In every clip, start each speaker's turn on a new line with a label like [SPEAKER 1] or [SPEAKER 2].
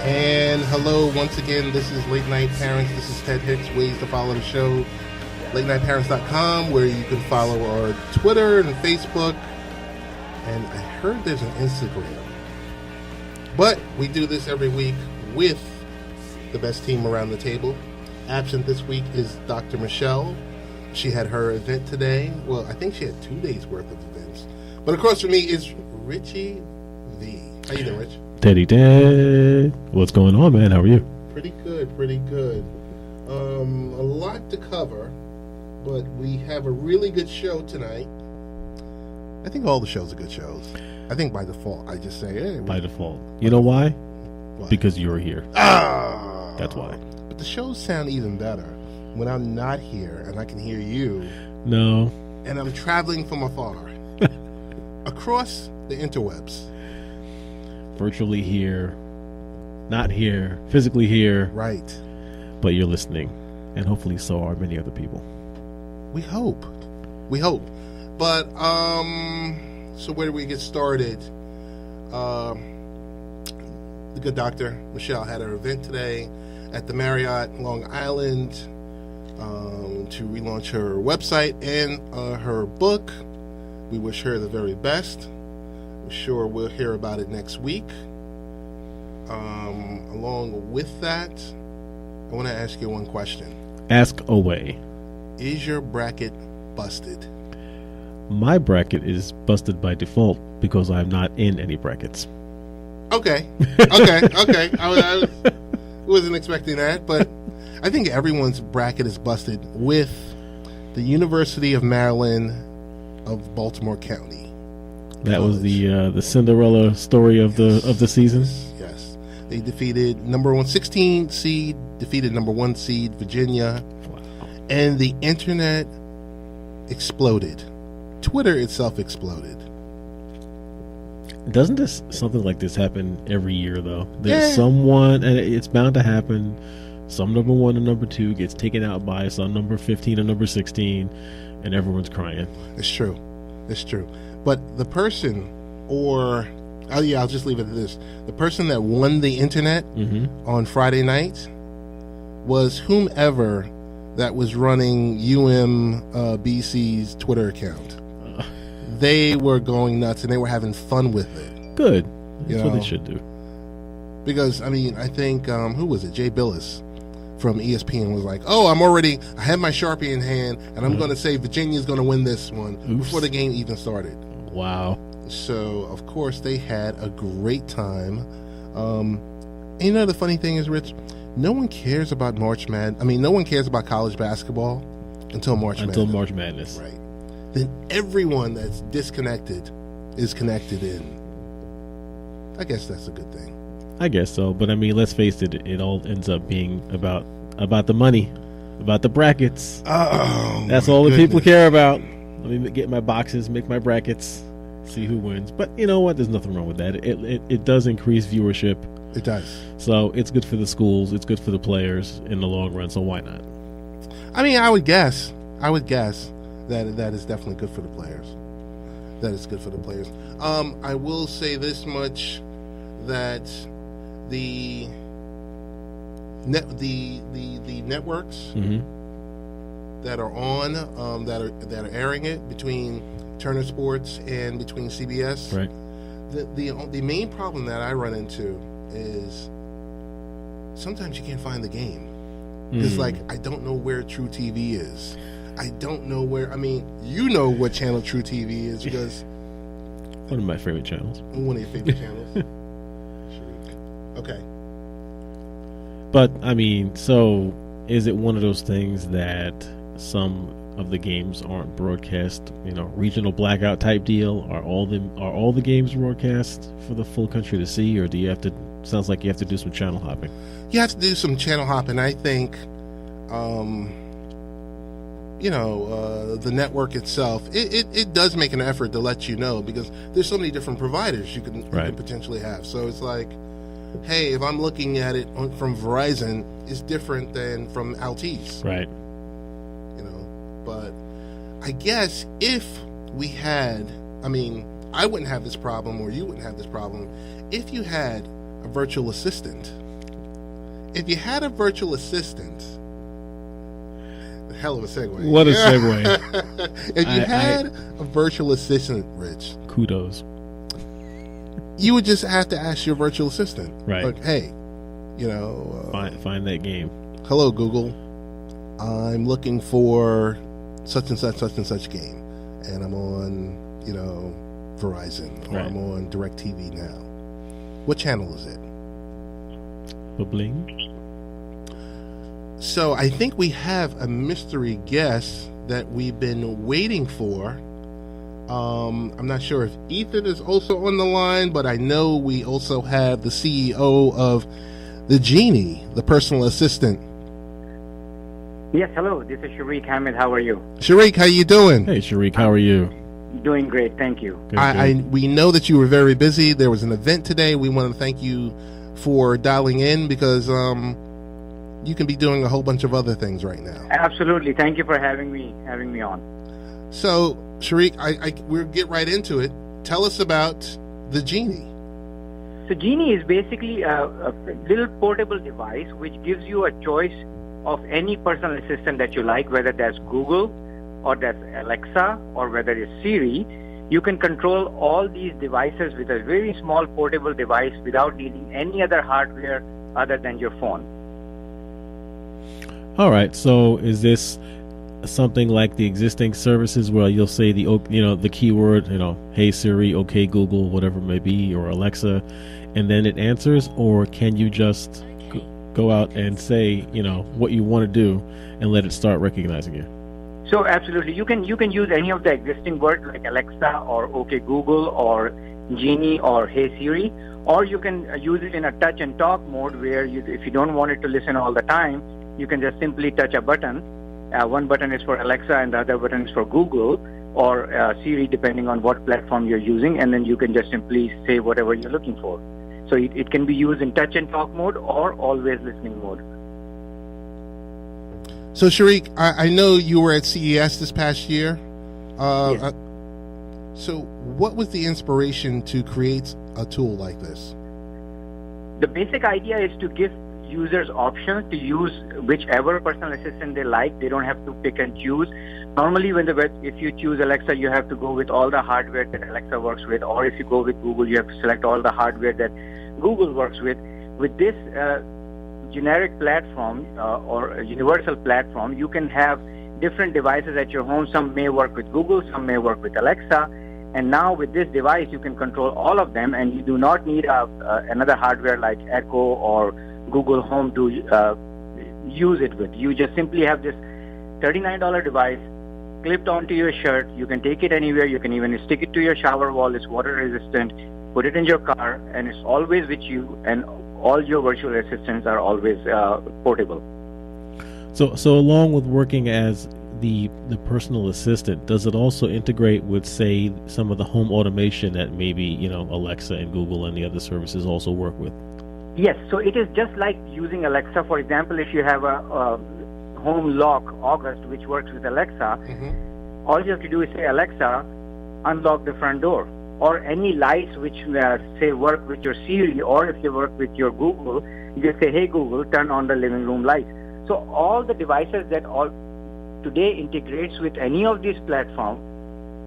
[SPEAKER 1] And hello once again, this is Late Night Parents. This is Ted Hicks. Ways to follow the show, latenightparents.com, where you can follow our Twitter and Facebook. And I heard there's an Instagram. But we do this every week with the best team around the table. Absent this week is Dr. Michele. She had her event today. Well, I think she had 2 days worth of events. But across from me is Richie V. How you doing, Rich?
[SPEAKER 2] Teddy Dad. What's going on, man? How are you?
[SPEAKER 1] Pretty good, pretty good. A lot to cover, but we have a really good show tonight. I think all the shows are good shows. I think by default, I just say, hey.
[SPEAKER 2] By default. You know why?
[SPEAKER 1] Why?
[SPEAKER 2] Because you're here.
[SPEAKER 1] Ah!
[SPEAKER 2] That's why.
[SPEAKER 1] But the shows sound even better when I'm not here and I can hear you.
[SPEAKER 2] No.
[SPEAKER 1] And I'm traveling from afar. Across the interwebs.
[SPEAKER 2] Virtually here. Not here. Physically here.
[SPEAKER 1] Right.
[SPEAKER 2] But you're listening. And hopefully so are many other people.
[SPEAKER 1] We hope. We hope. But, so where do we get started? The good Dr. Michele had her event today at the Marriott Long Island to relaunch her website and her book. We wish her the very best. I'm sure we'll hear about it next week. Along with that, I want to ask you one question.
[SPEAKER 2] Ask away.
[SPEAKER 1] Is your bracket busted?
[SPEAKER 2] My bracket is busted by default because I'm not in any brackets.
[SPEAKER 1] Okay. I wasn't expecting that, but I think everyone's bracket is busted with the University of Maryland of Baltimore County.
[SPEAKER 2] That was the Cinderella story of the season.
[SPEAKER 1] Yes, they defeated number 16 seed, defeated number 1 seed Virginia, wow. And the internet exploded. Twitter itself exploded.
[SPEAKER 2] Doesn't something like this happen every year though? There's someone, and it's bound to happen. Some number 1 and number 2 gets taken out by some number 15 or number 16, and everyone's crying.
[SPEAKER 1] It's true. But the person, I'll just leave it at this. The person that won the internet on Friday night was whomever that was running UMBC's Twitter account. They were going nuts and they were having fun with it.
[SPEAKER 2] Good. That's what they should do.
[SPEAKER 1] Because, I mean, I think, who was it? Jay Billis from ESPN was like, I have my Sharpie in hand and I'm going to say Virginia's going to win this one before the game even started.
[SPEAKER 2] Wow.
[SPEAKER 1] So, of course, they had a great time. And you know, the funny thing is, Rich, no one cares about no one cares about college basketball until March Madness. Right. Then everyone that's disconnected is connected in. I guess that's a good thing.
[SPEAKER 2] I guess so, but I mean, let's face it, it all ends up being about the money, about the brackets. That's all the people care about. Let me get my boxes, make my brackets, see who wins. But you know what? There's nothing wrong with that. It does increase viewership.
[SPEAKER 1] It does. So
[SPEAKER 2] it's good for the schools. It's good for the players in the long run. So why not?
[SPEAKER 1] I mean, I would guess that is definitely good for the players. That is good for the players. I will say this much, that the networks that are on that are airing it between Turner Sports and between CBS.
[SPEAKER 2] Right.
[SPEAKER 1] The main problem that I run into is sometimes you can't find the game. It's like, I don't know where True TV is. I don't know where. I mean, you know what channel True TV is because
[SPEAKER 2] one of my favorite channels.
[SPEAKER 1] One of your favorite channels. Okay.
[SPEAKER 2] But I mean, so is it one of those things that some of the games aren't broadcast? You know, regional blackout type deal. Are all the games broadcast for the full country to see, or do you have to? Sounds like you have to do some channel hopping.
[SPEAKER 1] You have to do some channel hopping. I think. The network itself, it does make an effort to let you know, because there's so many different providers you can potentially have. So it's like, hey, if I'm looking at it from Verizon, it's different than from Altice.
[SPEAKER 2] Right.
[SPEAKER 1] But I guess if we had, I wouldn't have this problem, or you wouldn't have this problem, if you had a virtual assistant. If you had a virtual assistant, hell of a segue.
[SPEAKER 2] What a segue.
[SPEAKER 1] If you had a virtual assistant, Rich,
[SPEAKER 2] kudos.
[SPEAKER 1] You would just have to ask your virtual assistant,
[SPEAKER 2] right?
[SPEAKER 1] Like, hey,
[SPEAKER 2] find that game.
[SPEAKER 1] Hello, Google. I'm looking for such and such game, and I'm on, Verizon, or I'm on DirecTV now. What channel is it?
[SPEAKER 2] Bling.
[SPEAKER 1] So I think we have a mystery guest that we've been waiting for. I'm not sure if Ethan is also on the line, but I know we also have the CEO of the Genie, the personal assistant.
[SPEAKER 3] Yes, hello. This is Sharik Hamid. How are you?
[SPEAKER 1] Sharik, how you doing?
[SPEAKER 2] Hey, Sharik, how are you?
[SPEAKER 3] Doing great, thank you.
[SPEAKER 2] Good.
[SPEAKER 1] We know that you were very busy. There was an event today. We want to thank you for dialing in, because you can be doing a whole bunch of other things right now.
[SPEAKER 3] Absolutely. Thank you for having me on.
[SPEAKER 1] So, Sharik, we'll get right into it. Tell us about the Genie.
[SPEAKER 3] So Genie is basically a little portable device which gives you a choice of any personal assistant that you like, whether that's Google or that's Alexa or whether it's Siri. You can control all these devices with a very small portable device without needing any other hardware other than your phone.
[SPEAKER 2] All right. So is this something like the existing services where you'll say the keyword, hey Siri, okay Google, whatever it may be, or Alexa, and then it answers? Or can you just go out and say, what you want to do and let it start recognizing you?
[SPEAKER 3] So absolutely, you can use any of the existing words like Alexa or OK Google or Genie or Hey Siri, or you can use it in a touch and talk mode where if you don't want it to listen all the time, you can just simply touch a button. One button is for Alexa and the other button is for Google or Siri, depending on what platform you're using, and then you can just simply say whatever you're looking for. So it can be used in touch and talk mode or always listening mode.
[SPEAKER 1] So, Sharik, I know you were at CES this past year.
[SPEAKER 3] Yes.
[SPEAKER 1] So what was the inspiration to create a tool like this?
[SPEAKER 3] The basic idea is to give users options to use whichever personal assistant they like. They don't have to pick and choose. Normally, if you choose Alexa, you have to go with all the hardware that Alexa works with, or if you go with Google, you have to select all the hardware that Google works with. With this generic platform or universal platform, you can have different devices at your home. Some may work with Google, some may work with Alexa. And now with this device, you can control all of them, and you do not need another hardware like Echo or Google Home to use it with. You just simply have this $39 device clipped onto your shirt. You can take it anywhere. You can even stick it to your shower wall. It's water resistant. Put it in your car, and it's always with you, and all your virtual assistants are always portable.
[SPEAKER 2] So along with working as the personal assistant, does it also integrate with, say, some of the home automation that maybe Alexa and Google and the other services also work with?
[SPEAKER 3] Yes, so it is just like using Alexa. For example, if you have a home lock, August, which works with Alexa, all you have to do is say, Alexa, unlock the front door. Or any lights which say work with your Siri, or if you work with your Google, you just say, hey Google, turn on the living room lights. So all the devices that today integrates with any of these platforms,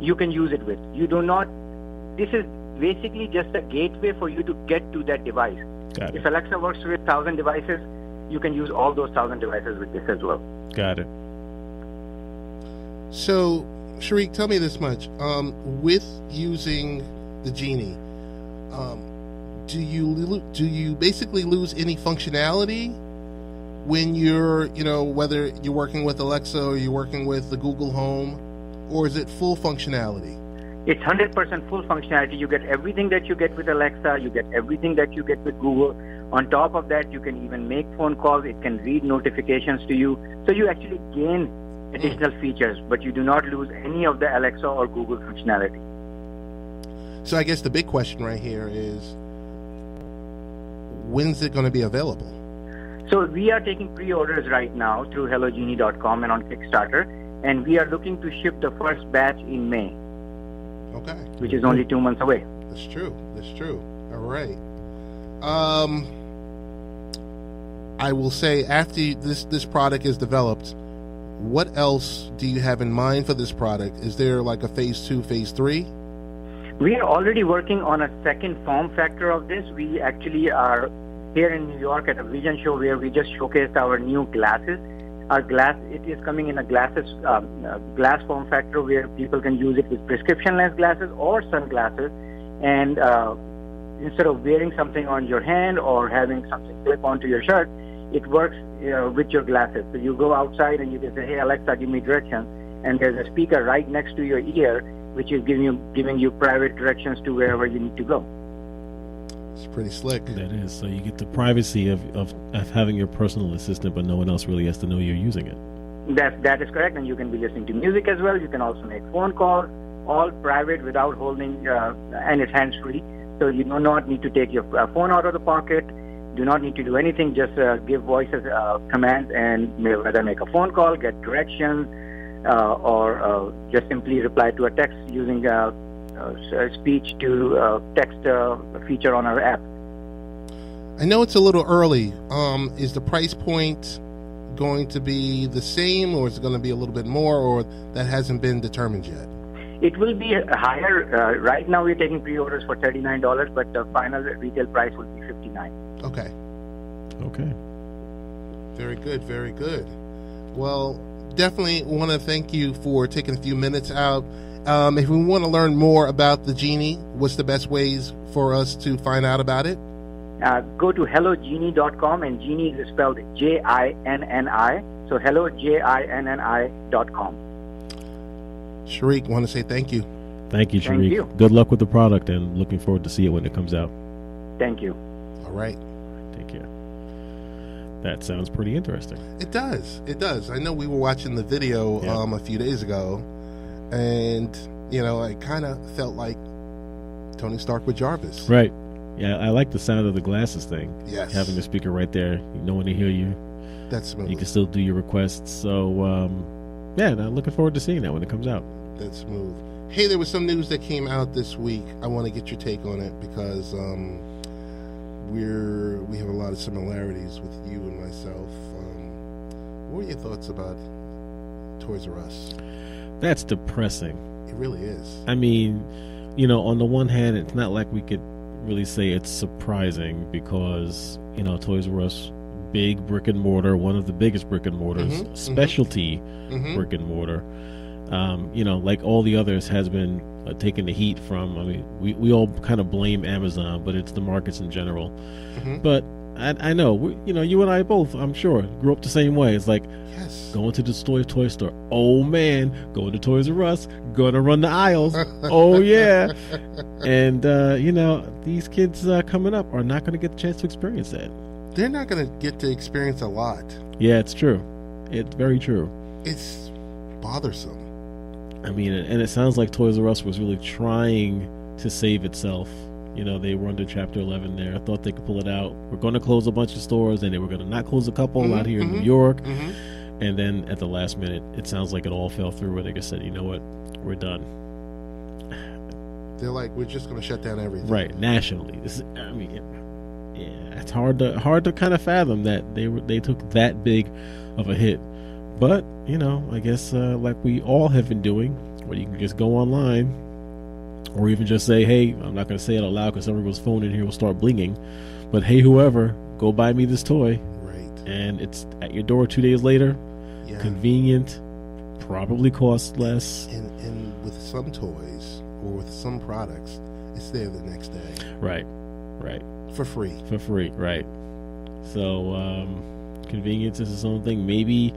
[SPEAKER 3] you can use it with. This is basically just a gateway for you to get to that device.
[SPEAKER 2] Got it.
[SPEAKER 3] If Alexa works with 1,000 devices, you can use all those 1,000 devices with this as well.
[SPEAKER 2] Got it.
[SPEAKER 1] So, Sharik, tell me this much. With using the Genie, do you basically lose any functionality when you're, whether you're working with Alexa or you're working with the Google Home, or is it full functionality?
[SPEAKER 3] It's 100% full functionality. You get everything that you get with Alexa. You get everything that you get with Google. On top of that, you can even make phone calls. It can read notifications to you. So you actually gain additional features, but you do not lose any of the Alexa or Google functionality.
[SPEAKER 1] So I guess the big question right here is, when's it going to be available?
[SPEAKER 3] So we are taking pre-orders right now through HelloGenie.com and on Kickstarter, and we are looking to ship the first batch in May.
[SPEAKER 1] Okay.
[SPEAKER 3] which is only 2 months away.
[SPEAKER 1] That's true. All right. I will say, after this product is developed, what else do you have in mind for this product? Is there like a phase 2, phase 3?
[SPEAKER 3] We are already working on a second form factor of this. We actually are here in New York at a vision show where we just showcased our new glasses. Our glass, it is coming in a glass form factor where people can use it with prescription lens glasses or sunglasses. And instead of wearing something on your hand or having something clip onto your shirt, it works with your glasses. So you go outside and you can say, hey, Alexa, give me directions. And there's a speaker right next to your ear, which is giving you private directions to wherever you need to go.
[SPEAKER 1] It's pretty slick.
[SPEAKER 2] That is. So you get the privacy of having your personal assistant, but no one else really has to know you're using it.
[SPEAKER 3] That is correct. And you can be listening to music as well. You can also make phone calls, all private without holding, and it's hands-free. So you do not need to take your phone out of the pocket. Do not need to do anything. Just give voices commands and whether make a phone call, get directions, or just simply reply to a text using speech to text feature on our app.
[SPEAKER 1] I know it's a little early. Is the price point going to be the same, or is it going to be a little bit more, or that hasn't been determined yet?
[SPEAKER 3] It will be higher. Right now we're taking pre-orders for $39, but the final retail price will be $59.
[SPEAKER 1] Okay. Very good. Well, definitely want to thank you for taking a few minutes out. If we want to learn more about the Genie, what's the best ways for us to find out about it?
[SPEAKER 3] Go to hellogenie.com, and Genie is spelled Jinni. So hellojinni.com.
[SPEAKER 1] Sharik, want to say thank you.
[SPEAKER 2] Thank you, Sharik.
[SPEAKER 3] Thank you.
[SPEAKER 2] Good luck with the product, and looking forward to see it when it comes out.
[SPEAKER 3] Thank you.
[SPEAKER 1] All right.
[SPEAKER 2] Take care. That sounds pretty interesting.
[SPEAKER 1] It does. I know we were watching the video a few days ago, and I kind of felt like Tony Stark with Jarvis.
[SPEAKER 2] Right. Yeah, I like the sound of the glasses thing.
[SPEAKER 1] Yes.
[SPEAKER 2] Having the speaker right there, no one to hear you.
[SPEAKER 1] That's smooth.
[SPEAKER 2] You can still do your requests. So, I'm looking forward to seeing that when it comes out.
[SPEAKER 1] That's smooth. Hey, there was some news that came out this week. I want to get your take on it because we have a lot of similarities with you and myself. What are your thoughts about Toys R Us?
[SPEAKER 2] That's depressing.
[SPEAKER 1] It really is.
[SPEAKER 2] I mean, on the one hand, it's not like we could really say it's surprising because, Toys R Us, big brick and mortar, one of the biggest brick and mortars, specialty brick and mortar, like all the others has been taking the heat from. I mean, we all kind of blame Amazon, but it's the markets in general. But I know, you and I both, I'm sure, grew up the same way. It's like, going to the toy store. Oh man, going to Toys R Us, gonna run the aisles. Oh yeah. And these kids coming up are not going to get the chance to experience that.
[SPEAKER 1] They're not going to get to experience a lot.
[SPEAKER 2] Yeah, it's true. It's very true.
[SPEAKER 1] It's bothersome.
[SPEAKER 2] I mean, and it sounds like Toys R Us was really trying to save itself. They were under Chapter 11 there. I thought they could pull it out. We're going to close a bunch of stores, and they were going to not close a couple out here in New York. And then at the last minute, it sounds like it all fell through where they just said, you know what, we're done.
[SPEAKER 1] They're like, we're just going to shut down everything.
[SPEAKER 2] Right, nationally. It's hard to kind of fathom that they took that big of a hit. But, I guess like we all have been doing, where you can just go online or even just say, hey, I'm not going to say it out loud because everyone's phone in here will start blinging. But hey, whoever, go buy me this toy.
[SPEAKER 1] Right.
[SPEAKER 2] And it's at your door 2 days later.
[SPEAKER 1] Yeah.
[SPEAKER 2] Convenient, probably costs less.
[SPEAKER 1] And with some toys or with some products, it's there the next day.
[SPEAKER 2] Right.
[SPEAKER 1] For free,
[SPEAKER 2] right. So, convenience is its own thing. Maybe,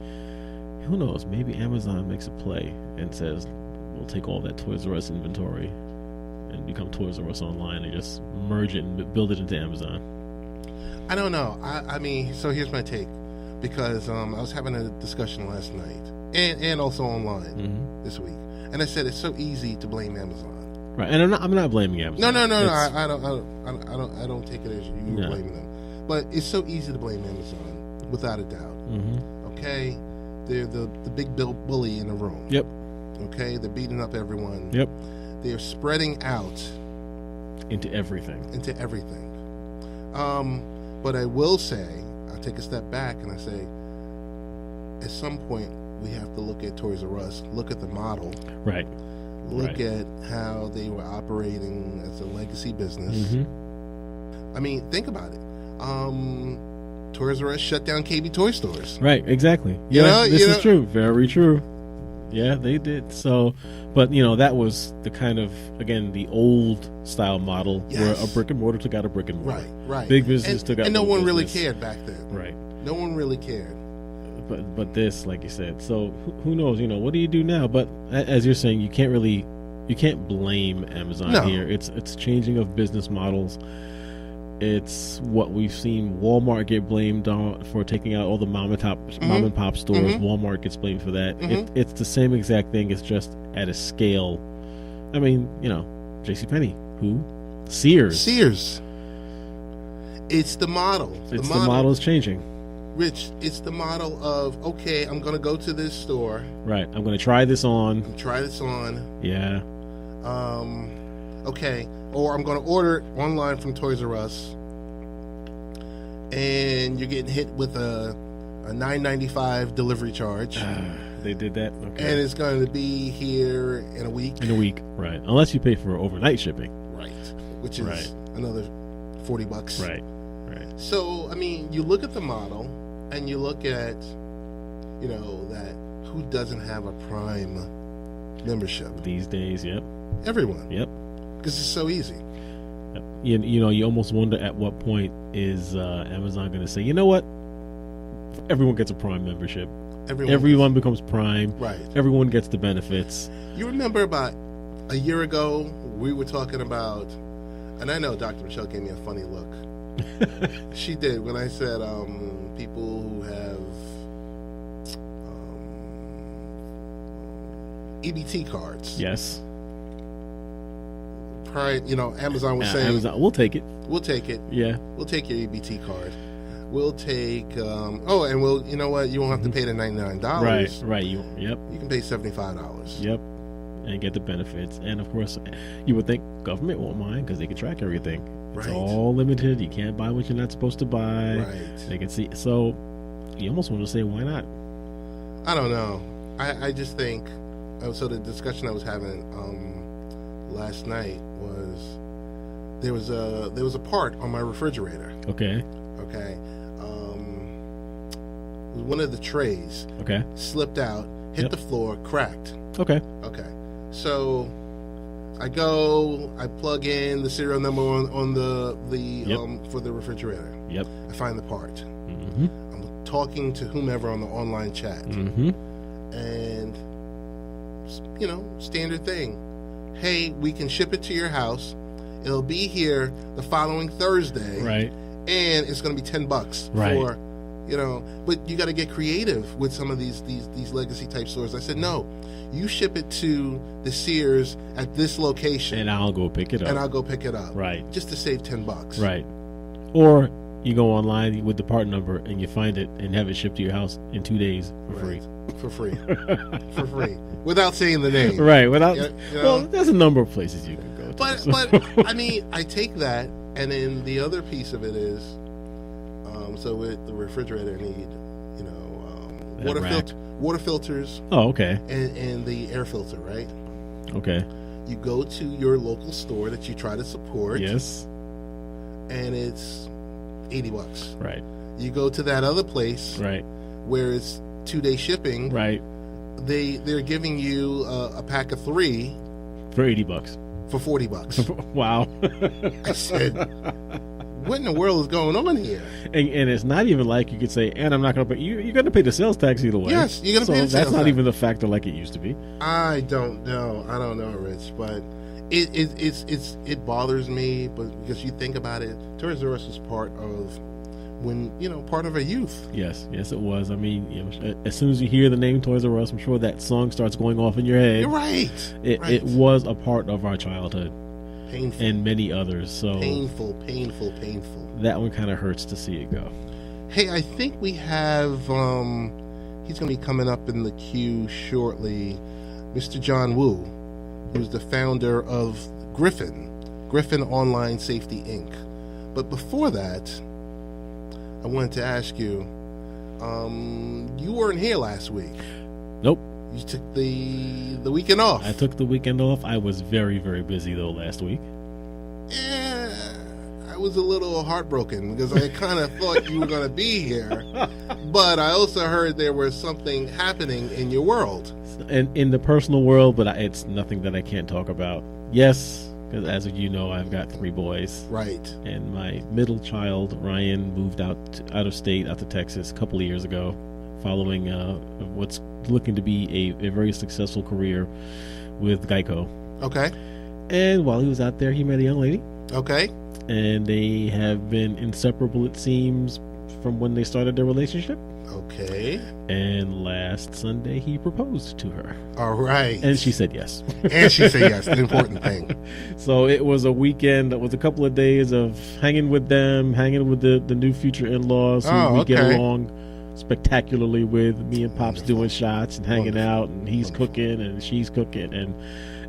[SPEAKER 2] who knows, maybe Amazon makes a play and says, we'll take all that Toys R Us inventory and become Toys R Us Online and just merge it and build it into Amazon.
[SPEAKER 1] I don't know. I mean, so here's my take. Because I was having a discussion last night and also online this week. And I said it's so easy to blame Amazon.
[SPEAKER 2] Right, and I'm not blaming Amazon.
[SPEAKER 1] No. I don't take it as you were blaming them. But it's so easy to blame Amazon, without a doubt. Okay, they're the big bully in the room.
[SPEAKER 2] Yep.
[SPEAKER 1] Okay, they're beating up everyone.
[SPEAKER 2] Yep.
[SPEAKER 1] they're spreading out
[SPEAKER 2] into everything.
[SPEAKER 1] But I will say, I'll take a step back and I say, at some point, we have to look at Toys R Us, look at the model.
[SPEAKER 2] Right.
[SPEAKER 1] Look at how they were operating as a legacy business.
[SPEAKER 2] Mm-hmm.
[SPEAKER 1] I mean, think about it. Toys R Us shut down KB Toy Stores.
[SPEAKER 2] Right, exactly. Yeah, this is true. Very true. Yeah, they did. So, but, that was the kind of, again, the old style model where a brick and mortar took out a brick and mortar.
[SPEAKER 1] Right.
[SPEAKER 2] Big business took out
[SPEAKER 1] and no one
[SPEAKER 2] business.
[SPEAKER 1] really cared back then.
[SPEAKER 2] Right.
[SPEAKER 1] No one really cared.
[SPEAKER 2] But this, like you said, so who knows? What do you do now? But as you're saying, you can't blame Amazon here. It's changing of business models. It's what we've seen Walmart get blamed on for taking out all the mom and pop stores. Mm-hmm. Walmart gets blamed for that. Mm-hmm. It's the same exact thing. It's just at a scale. I mean, JCPenney, who? Sears.
[SPEAKER 1] It's the model.
[SPEAKER 2] The model is changing.
[SPEAKER 1] Rich, it's the model of, okay, I'm going to go to this store.
[SPEAKER 2] Right. I'm going to try this on. Yeah.
[SPEAKER 1] Okay. Or I'm going to order online from Toys R Us. And you're getting hit with a $9.95 delivery charge.
[SPEAKER 2] They did that? Okay.
[SPEAKER 1] And it's going to be here in a week.
[SPEAKER 2] Right. Unless you pay for overnight shipping.
[SPEAKER 1] Right. Which is another $40.
[SPEAKER 2] Right.
[SPEAKER 1] So, I mean, you look at the model and you look at, that who doesn't have a Prime membership?
[SPEAKER 2] These days, yep.
[SPEAKER 1] Everyone.
[SPEAKER 2] Yep.
[SPEAKER 1] Because it's so easy.
[SPEAKER 2] Yep. You almost wonder at what point is Amazon going to say, you know what? Everyone gets a Prime membership. Everyone becomes Prime.
[SPEAKER 1] Right.
[SPEAKER 2] Everyone gets the benefits.
[SPEAKER 1] You remember about a year ago, we were talking about, and I know Dr. Michele gave me a funny look. She did when I said people who have EBT cards.
[SPEAKER 2] Yes.
[SPEAKER 1] Amazon was saying,
[SPEAKER 2] Amazon, we'll take it.
[SPEAKER 1] Yeah. We'll take your EBT card. We'll take and we'll, you know what, you won't have to pay the $99.
[SPEAKER 2] Right.
[SPEAKER 1] You can pay $75.
[SPEAKER 2] Yep. And get the benefits. And of course, you would think government won't mind because they can track everything. It's all limited. You can't buy what you're not supposed to buy.
[SPEAKER 1] Right.
[SPEAKER 2] They can see. So you almost want to say, why not?
[SPEAKER 1] I don't know. I just think. So the discussion I was having last night was there was a part on my refrigerator.
[SPEAKER 2] Okay.
[SPEAKER 1] One of the trays.
[SPEAKER 2] Okay.
[SPEAKER 1] Slipped out, hit the floor, cracked.
[SPEAKER 2] Okay.
[SPEAKER 1] So I plug in the serial number on the for the refrigerator.
[SPEAKER 2] Yep.
[SPEAKER 1] I find the part.
[SPEAKER 2] Mm-hmm.
[SPEAKER 1] I'm talking to whomever on the online chat.
[SPEAKER 2] Mm-hmm.
[SPEAKER 1] And standard thing. Hey, we can ship it to your house. It'll be here the following Thursday.
[SPEAKER 2] Right.
[SPEAKER 1] And it's going to be $10 for, but you got to get creative with some of these legacy type stores. I said, no, you ship it to the Sears at this location.
[SPEAKER 2] And I'll go pick it up. Right.
[SPEAKER 1] Just to save $10.
[SPEAKER 2] Right. Or you go online with the part number and you find it and have it shipped to your house in 2 days for free.
[SPEAKER 1] For free. Without saying the name.
[SPEAKER 2] Right. Well, there's a number of places you can go to.
[SPEAKER 1] But I mean, I take that, and then the other piece of it is, so with the refrigerator need, water filters.
[SPEAKER 2] Oh, okay.
[SPEAKER 1] And the air filter, right?
[SPEAKER 2] Okay.
[SPEAKER 1] You go to your local store that you try to support.
[SPEAKER 2] Yes.
[SPEAKER 1] And it's $80.
[SPEAKER 2] Right.
[SPEAKER 1] You go to that other place.
[SPEAKER 2] Right.
[SPEAKER 1] Where it's 2-day shipping.
[SPEAKER 2] Right.
[SPEAKER 1] They're giving you a pack of 3
[SPEAKER 2] for $80.
[SPEAKER 1] For $40.
[SPEAKER 2] Wow.
[SPEAKER 1] I said, what in the world is going on here?
[SPEAKER 2] And it's not even like you could say, and I'm not going to pay. You're going to pay the sales tax either way.
[SPEAKER 1] Yes, you're going to pay the sales tax.
[SPEAKER 2] That's not even the factor like it used to be.
[SPEAKER 1] I don't know, Rich, but it bothers me. But because you think about it, Toys R Us is part of part of our youth.
[SPEAKER 2] Yes, it was. I mean, as soon as you hear the name Toys R Us, I'm sure that song starts going off in your head.
[SPEAKER 1] You're right.
[SPEAKER 2] It was a part of our childhood.
[SPEAKER 1] Painful.
[SPEAKER 2] And many others. So
[SPEAKER 1] painful.
[SPEAKER 2] That one kind of hurts to see it go.
[SPEAKER 1] Hey, I think we have he's going to be coming up in the queue shortly, Mr. John Woo, who's the founder of Gryphon Online Safety Inc. But before that, I wanted to ask you, you weren't here last week.
[SPEAKER 2] Nope.
[SPEAKER 1] You took the weekend off.
[SPEAKER 2] I took the weekend off. I was very, very busy, though, last week.
[SPEAKER 1] I was a little heartbroken because I kind of thought you were going to be here. But I also heard there was something happening in your world.
[SPEAKER 2] And in the personal world, but it's nothing that I can't talk about. Yes, because as you know, I've got 3 boys.
[SPEAKER 1] Right.
[SPEAKER 2] And my middle child, Ryan, moved out of state, out to Texas a couple of years ago, following what's looking to be a very successful career with Geico.
[SPEAKER 1] Okay.
[SPEAKER 2] And while he was out there, he met a young lady.
[SPEAKER 1] Okay.
[SPEAKER 2] And they have been inseparable, it seems, from when they started their relationship.
[SPEAKER 1] Okay.
[SPEAKER 2] And last Sunday, he proposed to her.
[SPEAKER 1] All right.
[SPEAKER 2] And she said yes.
[SPEAKER 1] And she said yes, the important thing.
[SPEAKER 2] So it was a weekend. It was a couple of days of hanging with them, hanging with the new future in-laws who we get along spectacularly with. Me and Pop's doing shots and hanging out, and he's cooking and she's cooking. And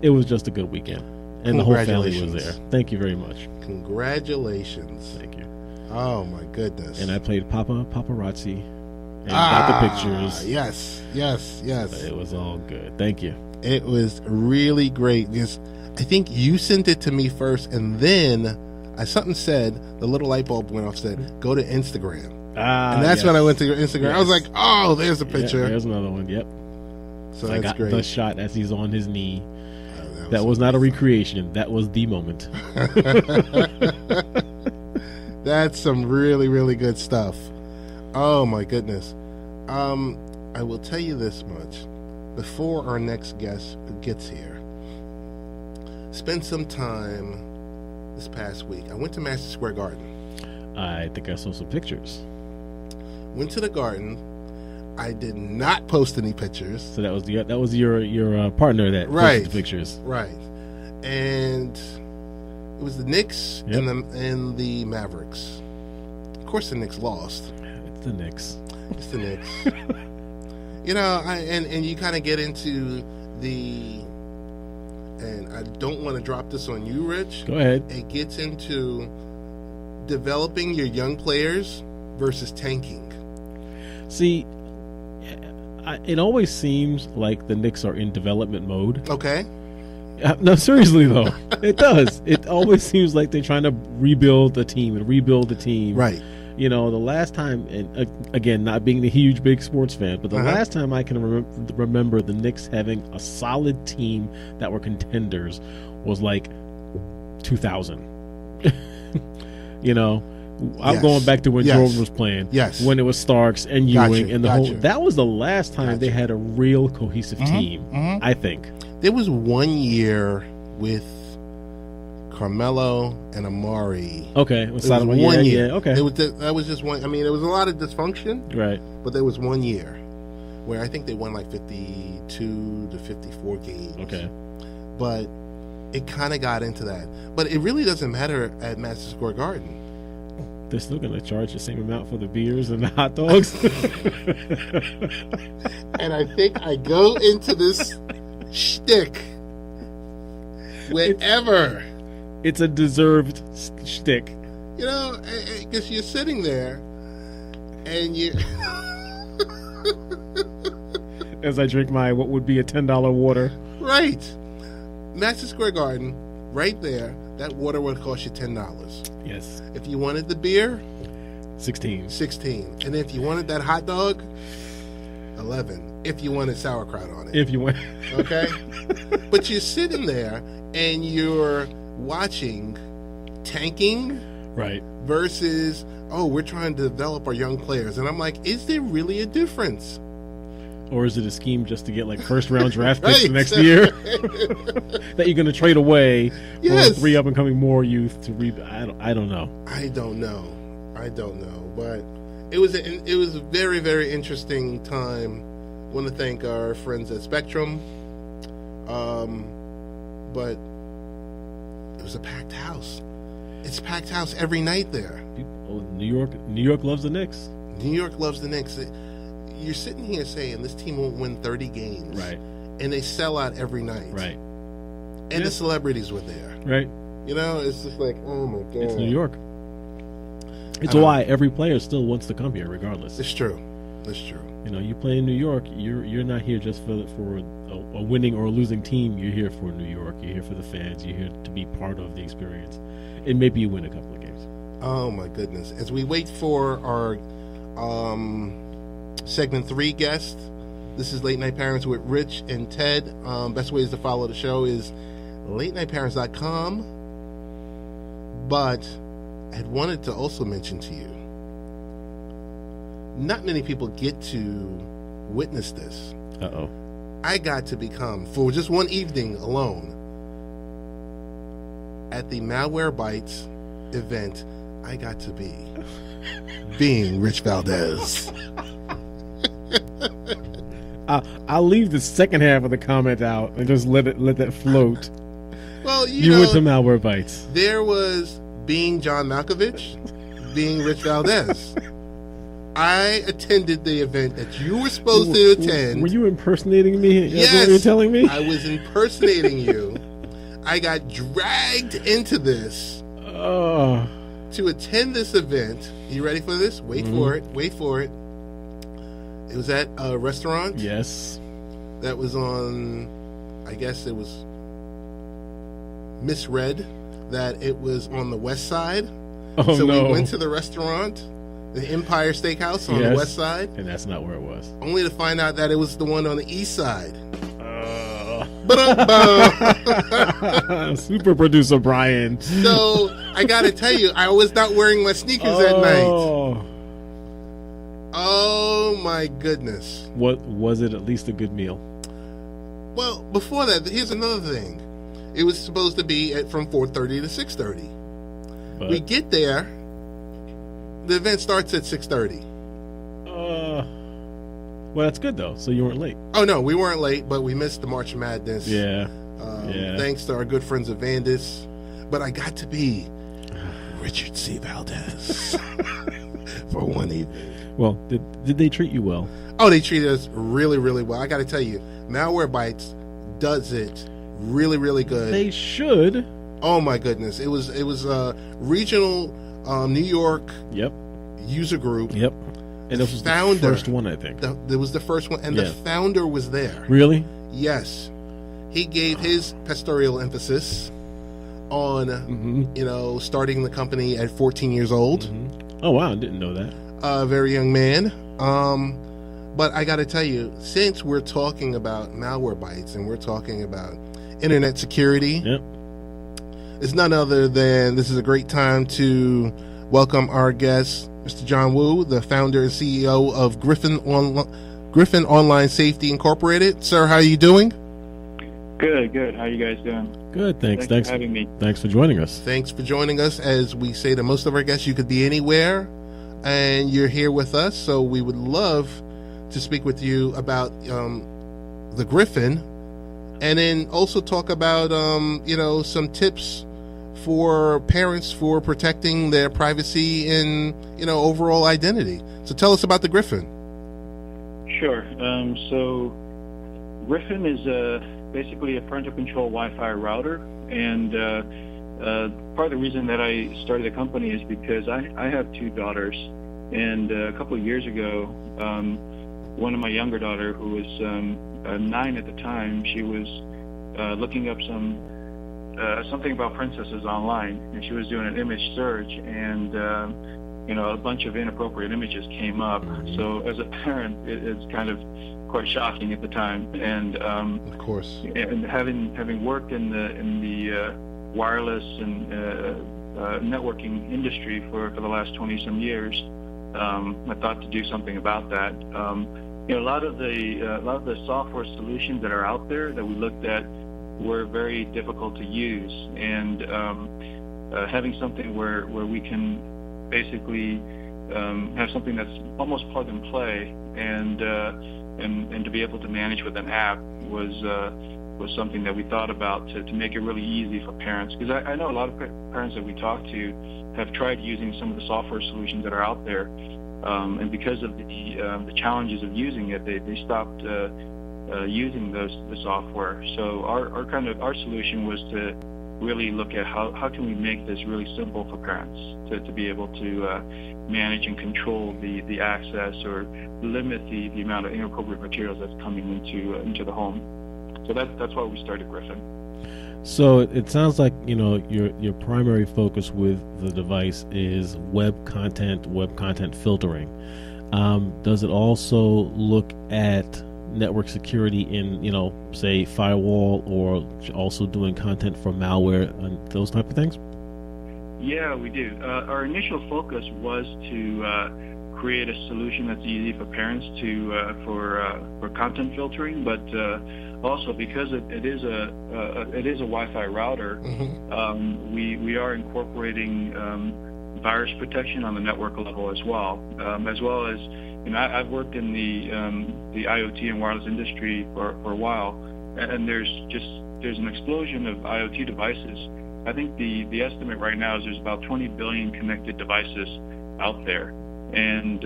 [SPEAKER 2] it was just a good weekend. And the whole family was there. Thank you very much.
[SPEAKER 1] Congratulations.
[SPEAKER 2] Thank you.
[SPEAKER 1] Oh, my goodness.
[SPEAKER 2] And I played Paparazzi. And got the pictures.
[SPEAKER 1] Yes.
[SPEAKER 2] But it was all good. Thank you.
[SPEAKER 1] It was really great because I think you sent it to me first, and then something said, the little light bulb went off, said, go to Instagram. And that's when I went to your Instagram. Yes. I was like, oh, there's a picture.
[SPEAKER 2] Yeah, there's another one. Yep.
[SPEAKER 1] So
[SPEAKER 2] I got
[SPEAKER 1] great.
[SPEAKER 2] The shot as he's on his knee. That was not a recreation. That was the moment.
[SPEAKER 1] That's some really, really good stuff. Oh, my goodness. I will tell you this much. Before our next guest gets here, spent some time this past week. I went to Madison Square Garden.
[SPEAKER 2] I think I saw some pictures.
[SPEAKER 1] Went to the garden. I did not post any pictures.
[SPEAKER 2] So that was your partner that posted the pictures.
[SPEAKER 1] Right. And it was the Knicks and the Mavericks. Of course, the Knicks lost.
[SPEAKER 2] It's the Knicks.
[SPEAKER 1] It's the Knicks. You know, and you kind of get into and I don't want to drop this on you, Rich.
[SPEAKER 2] Go ahead.
[SPEAKER 1] It gets into developing your young players versus tanking. See,
[SPEAKER 2] it always seems like the Knicks are in development mode.
[SPEAKER 1] Okay.
[SPEAKER 2] No, seriously though, it does. It always seems like they're trying to rebuild the team.
[SPEAKER 1] Right.
[SPEAKER 2] You know, the last time, and again, not being the huge big sports fan, but the last time I can remember the Knicks having a solid team that were contenders was like 2000. You know, I'm going back to when Jordan was playing.
[SPEAKER 1] Yes.
[SPEAKER 2] When it was Starks and Ewing and the whole. That was the last time they had a real cohesive team. I think
[SPEAKER 1] there was one year with Carmelo and Amari.
[SPEAKER 2] Okay,
[SPEAKER 1] it was 1 year.
[SPEAKER 2] Yeah, okay.
[SPEAKER 1] That was just one. I mean, there was a lot of dysfunction.
[SPEAKER 2] Right.
[SPEAKER 1] But there was 1 year where I think they won like 52 to 54 games.
[SPEAKER 2] Okay.
[SPEAKER 1] But it kind of got into that. But it really doesn't matter at Madison Square Garden.
[SPEAKER 2] They're still going to charge the same amount for the beers and the hot dogs.
[SPEAKER 1] And I think I go into this shtick whenever.
[SPEAKER 2] It's a deserved shtick.
[SPEAKER 1] You know, because you're sitting there and you...
[SPEAKER 2] As I drink my, what would be a $10 water.
[SPEAKER 1] Right. Madison Square Garden, right there, that water would cost you $10.
[SPEAKER 2] Yes.
[SPEAKER 1] If you wanted the beer,
[SPEAKER 2] $16.
[SPEAKER 1] And if you wanted that hot dog, $11. If you wanted sauerkraut on it.
[SPEAKER 2] If you want.
[SPEAKER 1] Okay? But you're sitting there and you're watching tanking.
[SPEAKER 2] Right.
[SPEAKER 1] Versus, we're trying to develop our young players. And I'm like, is there really a difference?
[SPEAKER 2] Or is it a scheme just to get like first round draft picks next year that you're going to trade away for 3 up and coming more youth to I don't know.
[SPEAKER 1] I don't know. But it was a very, very interesting time. I want to thank our friends at Spectrum. But it was a packed house. It's a packed house every night there.
[SPEAKER 2] New York loves the Knicks.
[SPEAKER 1] New York loves the Knicks. You're sitting here saying this team won't win 30 games.
[SPEAKER 2] Right.
[SPEAKER 1] And they sell out every night.
[SPEAKER 2] Right.
[SPEAKER 1] and the celebrities were there.
[SPEAKER 2] Right.
[SPEAKER 1] You know, it's just like, oh my god,
[SPEAKER 2] it's New York. It's why every player still wants to come here, regardless.
[SPEAKER 1] It's true. It's true.
[SPEAKER 2] You know, you play in New York. You're not here just for a winning or a losing team. You're here for New York. You're here for the fans. You're here to be part of the experience. And maybe you win a couple of games.
[SPEAKER 1] Oh my goodness! As we wait for our segment 3 guest, this is Late Night Parents with Rich and Ted. Best ways to follow the show is latenightparents.com. But I had wanted to also mention to you, not many people get to witness this.
[SPEAKER 2] Uh-oh.
[SPEAKER 1] I got to become, for just one evening alone, at the Malwarebytes event, I got to be being Rich Valdez.
[SPEAKER 2] I'll leave the second half of the comment out and just let that float.
[SPEAKER 1] Well,
[SPEAKER 2] you
[SPEAKER 1] know,
[SPEAKER 2] went to Malwarebytes.
[SPEAKER 1] There was being John Malkovich, being Rich Valdez. I attended the event that you were supposed to attend.
[SPEAKER 2] Were you impersonating me?
[SPEAKER 1] Yes.
[SPEAKER 2] That's what you're telling me?
[SPEAKER 1] I was impersonating you. I got dragged into this to attend this event. You ready for this? Wait for it. Wait for it. It was at a restaurant.
[SPEAKER 2] Yes.
[SPEAKER 1] That was on, I guess it was misread that it was on the west side.
[SPEAKER 2] Oh,
[SPEAKER 1] so
[SPEAKER 2] no.
[SPEAKER 1] we went to the restaurant, the Empire Steakhouse on the west side.
[SPEAKER 2] And that's not where it was.
[SPEAKER 1] Only to find out that it was the one on the east side.
[SPEAKER 2] Super producer Brian.
[SPEAKER 1] So I gotta tell you, I was not wearing my sneakers at night. Oh my goodness.
[SPEAKER 2] What was it? At least a good meal?
[SPEAKER 1] Well, before that, here's another thing. It was supposed to be from 4:30 to 6:30.
[SPEAKER 2] But
[SPEAKER 1] we get there. The event starts at 6:30.
[SPEAKER 2] Well, that's good though. So you weren't late.
[SPEAKER 1] Oh no, we weren't late, but we missed the March Madness.
[SPEAKER 2] Yeah.
[SPEAKER 1] Thanks to our good friends at Valdez. But I got to be Richard C. Valdez for one evening.
[SPEAKER 2] Well, did they treat you well?
[SPEAKER 1] Oh, they treated us really, really well. I got to tell you, Malwarebytes does it really, really good.
[SPEAKER 2] They should.
[SPEAKER 1] Oh my goodness, it was a regional New York user group.
[SPEAKER 2] Yep. And this was the first one, I think.
[SPEAKER 1] It was the first one, and the founder was there.
[SPEAKER 2] Really?
[SPEAKER 1] Yes. He gave his pastoral emphasis on, starting the company at 14 years old.
[SPEAKER 2] Mm-hmm. Oh, wow. I didn't know that.
[SPEAKER 1] A very young man. But I got to tell you, since we're talking about Malwarebytes and we're talking about internet security, it's none other than this is a great time to welcome our guest, Mr. John Wu, the founder and CEO of Gryphon Online Safety Incorporated. Sir, how are you doing?
[SPEAKER 4] Good. How are you guys doing?
[SPEAKER 2] Good, thanks.
[SPEAKER 4] Thanks for having me.
[SPEAKER 2] Thanks for joining us.
[SPEAKER 1] Thanks for joining us. As we say to most of our guests, you could be anywhere, and you're here with us. So we would love to speak with you about the Gryphon, and then also talk about some tips for parents for protecting their privacy and overall identity. So tell us about the Gryphon.
[SPEAKER 4] Sure. So Gryphon is basically a parental control Wi-Fi router, and part of the reason that I started the company is because I have 2 daughters, and a couple of years ago, one of my younger daughter, who was 9 at the time, she was looking up something about princesses online, and she was doing an image search, and a bunch of inappropriate images came up. So as a parent, it's kind of quite shocking at the time. And
[SPEAKER 1] of course,
[SPEAKER 4] and having worked in the wireless and networking industry for the last 20 some years, I thought to do something about that. A lot of the software solutions that are out there that we looked at were very difficult to use, and having something where we can basically have something that's almost plug and play, and to be able to manage with an app was something that we thought about to make it really easy for parents. Because I know a lot of parents that we talk to have tried using some of the software solutions that are out there, and because of the challenges of using it, they stopped using the software. So our solution was to really look at how can we make this really simple for parents to be able to manage and control the access or limit the amount of inappropriate materials that's coming into the home. So that's why we started Gryphon.
[SPEAKER 2] So it sounds like your primary focus with the device is web content filtering. Does it also look at network security in say firewall, or also doing content for malware and those type of things?
[SPEAKER 4] Yeah, we do. Our initial focus was to create a solution that's easy for parents for content filtering, but also because it is a Wi-Fi router,
[SPEAKER 1] Mm-hmm.
[SPEAKER 4] We are incorporating virus protection on the network level as well as I've worked in the IoT and wireless industry for a while, and there's an explosion of IoT devices. I think the estimate right now is there's about 20 billion connected devices out there, and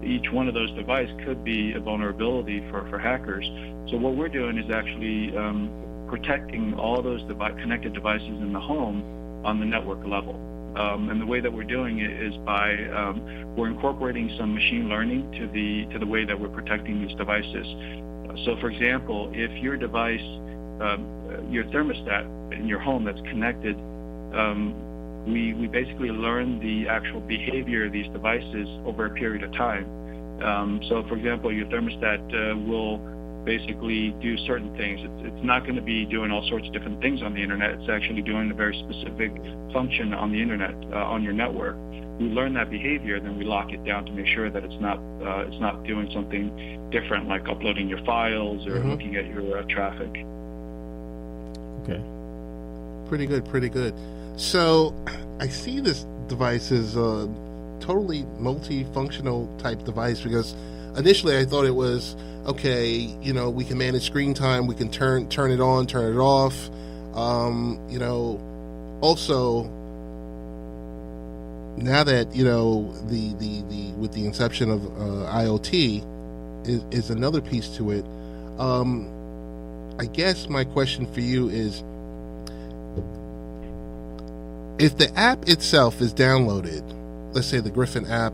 [SPEAKER 4] each one of those devices could be a vulnerability for hackers. So what we're doing is actually protecting all those connected devices in the home on the network level. And the way that we're doing it is by we're incorporating some machine learning to the way that we're protecting these devices. So, for example, if your device, your thermostat in your home that's connected, we basically learn the actual behavior of these devices over a period of time. So, for example, your thermostat will basically do certain things. It's not going to be doing all sorts of different things on the internet. It's actually doing a very specific function on the internet, on your network. We learn that behavior, then we lock it down to make sure that it's not doing something different, like uploading your files or looking at your traffic.
[SPEAKER 2] Okay.
[SPEAKER 1] Pretty good. So I see this device as a totally multifunctional type device, because initially I thought it was, okay, we can manage screen time, we can turn it on, turn it off. Also, now that the with the inception of IoT is another piece to it. I guess my question for you is, if the app itself is downloaded, let's say the Gryphon app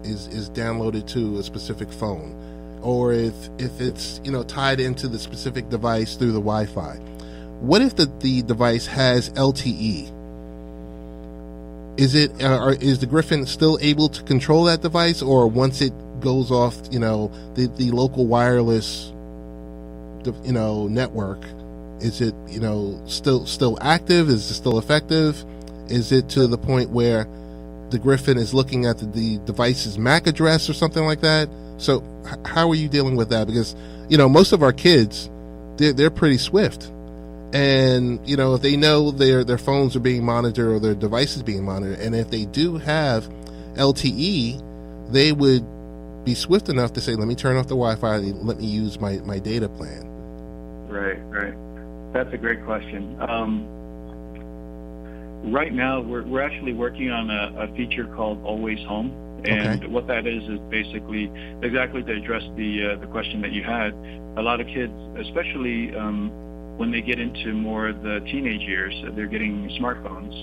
[SPEAKER 1] is downloaded to a specific phone, or if it's tied into the specific device through the Wi-Fi, what if the device has LTE? Is the Gryphon still able to control that device, or once it goes off the local wireless network, is it still active? Is it still effective? Is it to the point where the Gryphon is looking at the device's MAC address or something like that? So how are you dealing with that? Because most of our kids, they're pretty swift, and if they know their phones are being monitored or their devices being monitored, and if they do have LTE, they would be swift enough to say, let me turn off the Wi-Fi and let me use my data plan.
[SPEAKER 4] Right. That's a great question. Right now, we're actually working on a feature called Always Home, and what that is basically exactly to address the question that you had. A lot of kids, especially when they get into more the teenage years, they're getting smartphones,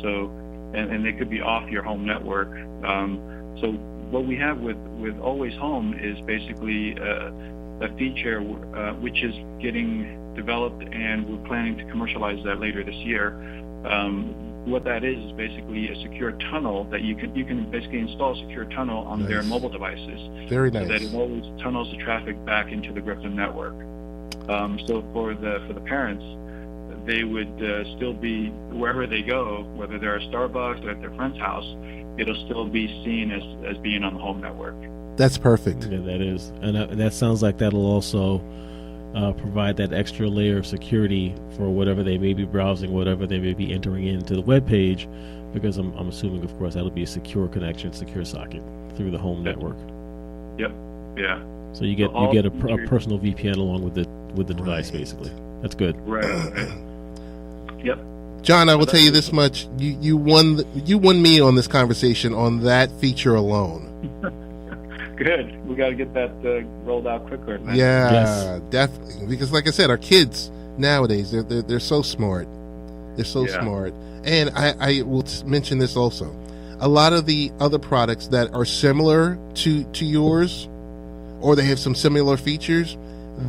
[SPEAKER 4] and they could be off your home network. So what we have with Always Home is basically a feature which is getting developed, and we're planning to commercialize that later this year. What that is basically a secure tunnel that you can basically install a secure tunnel on their mobile devices.
[SPEAKER 1] Very nice.
[SPEAKER 4] So that it always tunnels the traffic back into the Gryphon network. So for the parents, they would still be wherever they go, whether they're at Starbucks or at their friend's house, it'll still be seen as being on the home network.
[SPEAKER 1] That's perfect.
[SPEAKER 2] Yeah, that is, and that sounds like that'll also provide that extra layer of security for whatever they may be browsing, whatever they may be entering into the web page, because I'm assuming, of course, that'll be a secure connection, secure socket through the home network.
[SPEAKER 4] Yep. Yeah.
[SPEAKER 2] So you get a personal VPN along with the device, basically. That's good.
[SPEAKER 4] Right. Yep.
[SPEAKER 1] John, I will tell you this much: you won me on this conversation on that feature alone.
[SPEAKER 4] Good. We got to get that rolled out quicker. Man.
[SPEAKER 1] Yeah,
[SPEAKER 2] Yes.
[SPEAKER 1] definitely. Because, like I said, our kids nowadays they're so smart. They're so
[SPEAKER 4] Yeah.
[SPEAKER 1] smart. And I will mention this also. A lot of the other products that are similar to yours, or they have some similar features,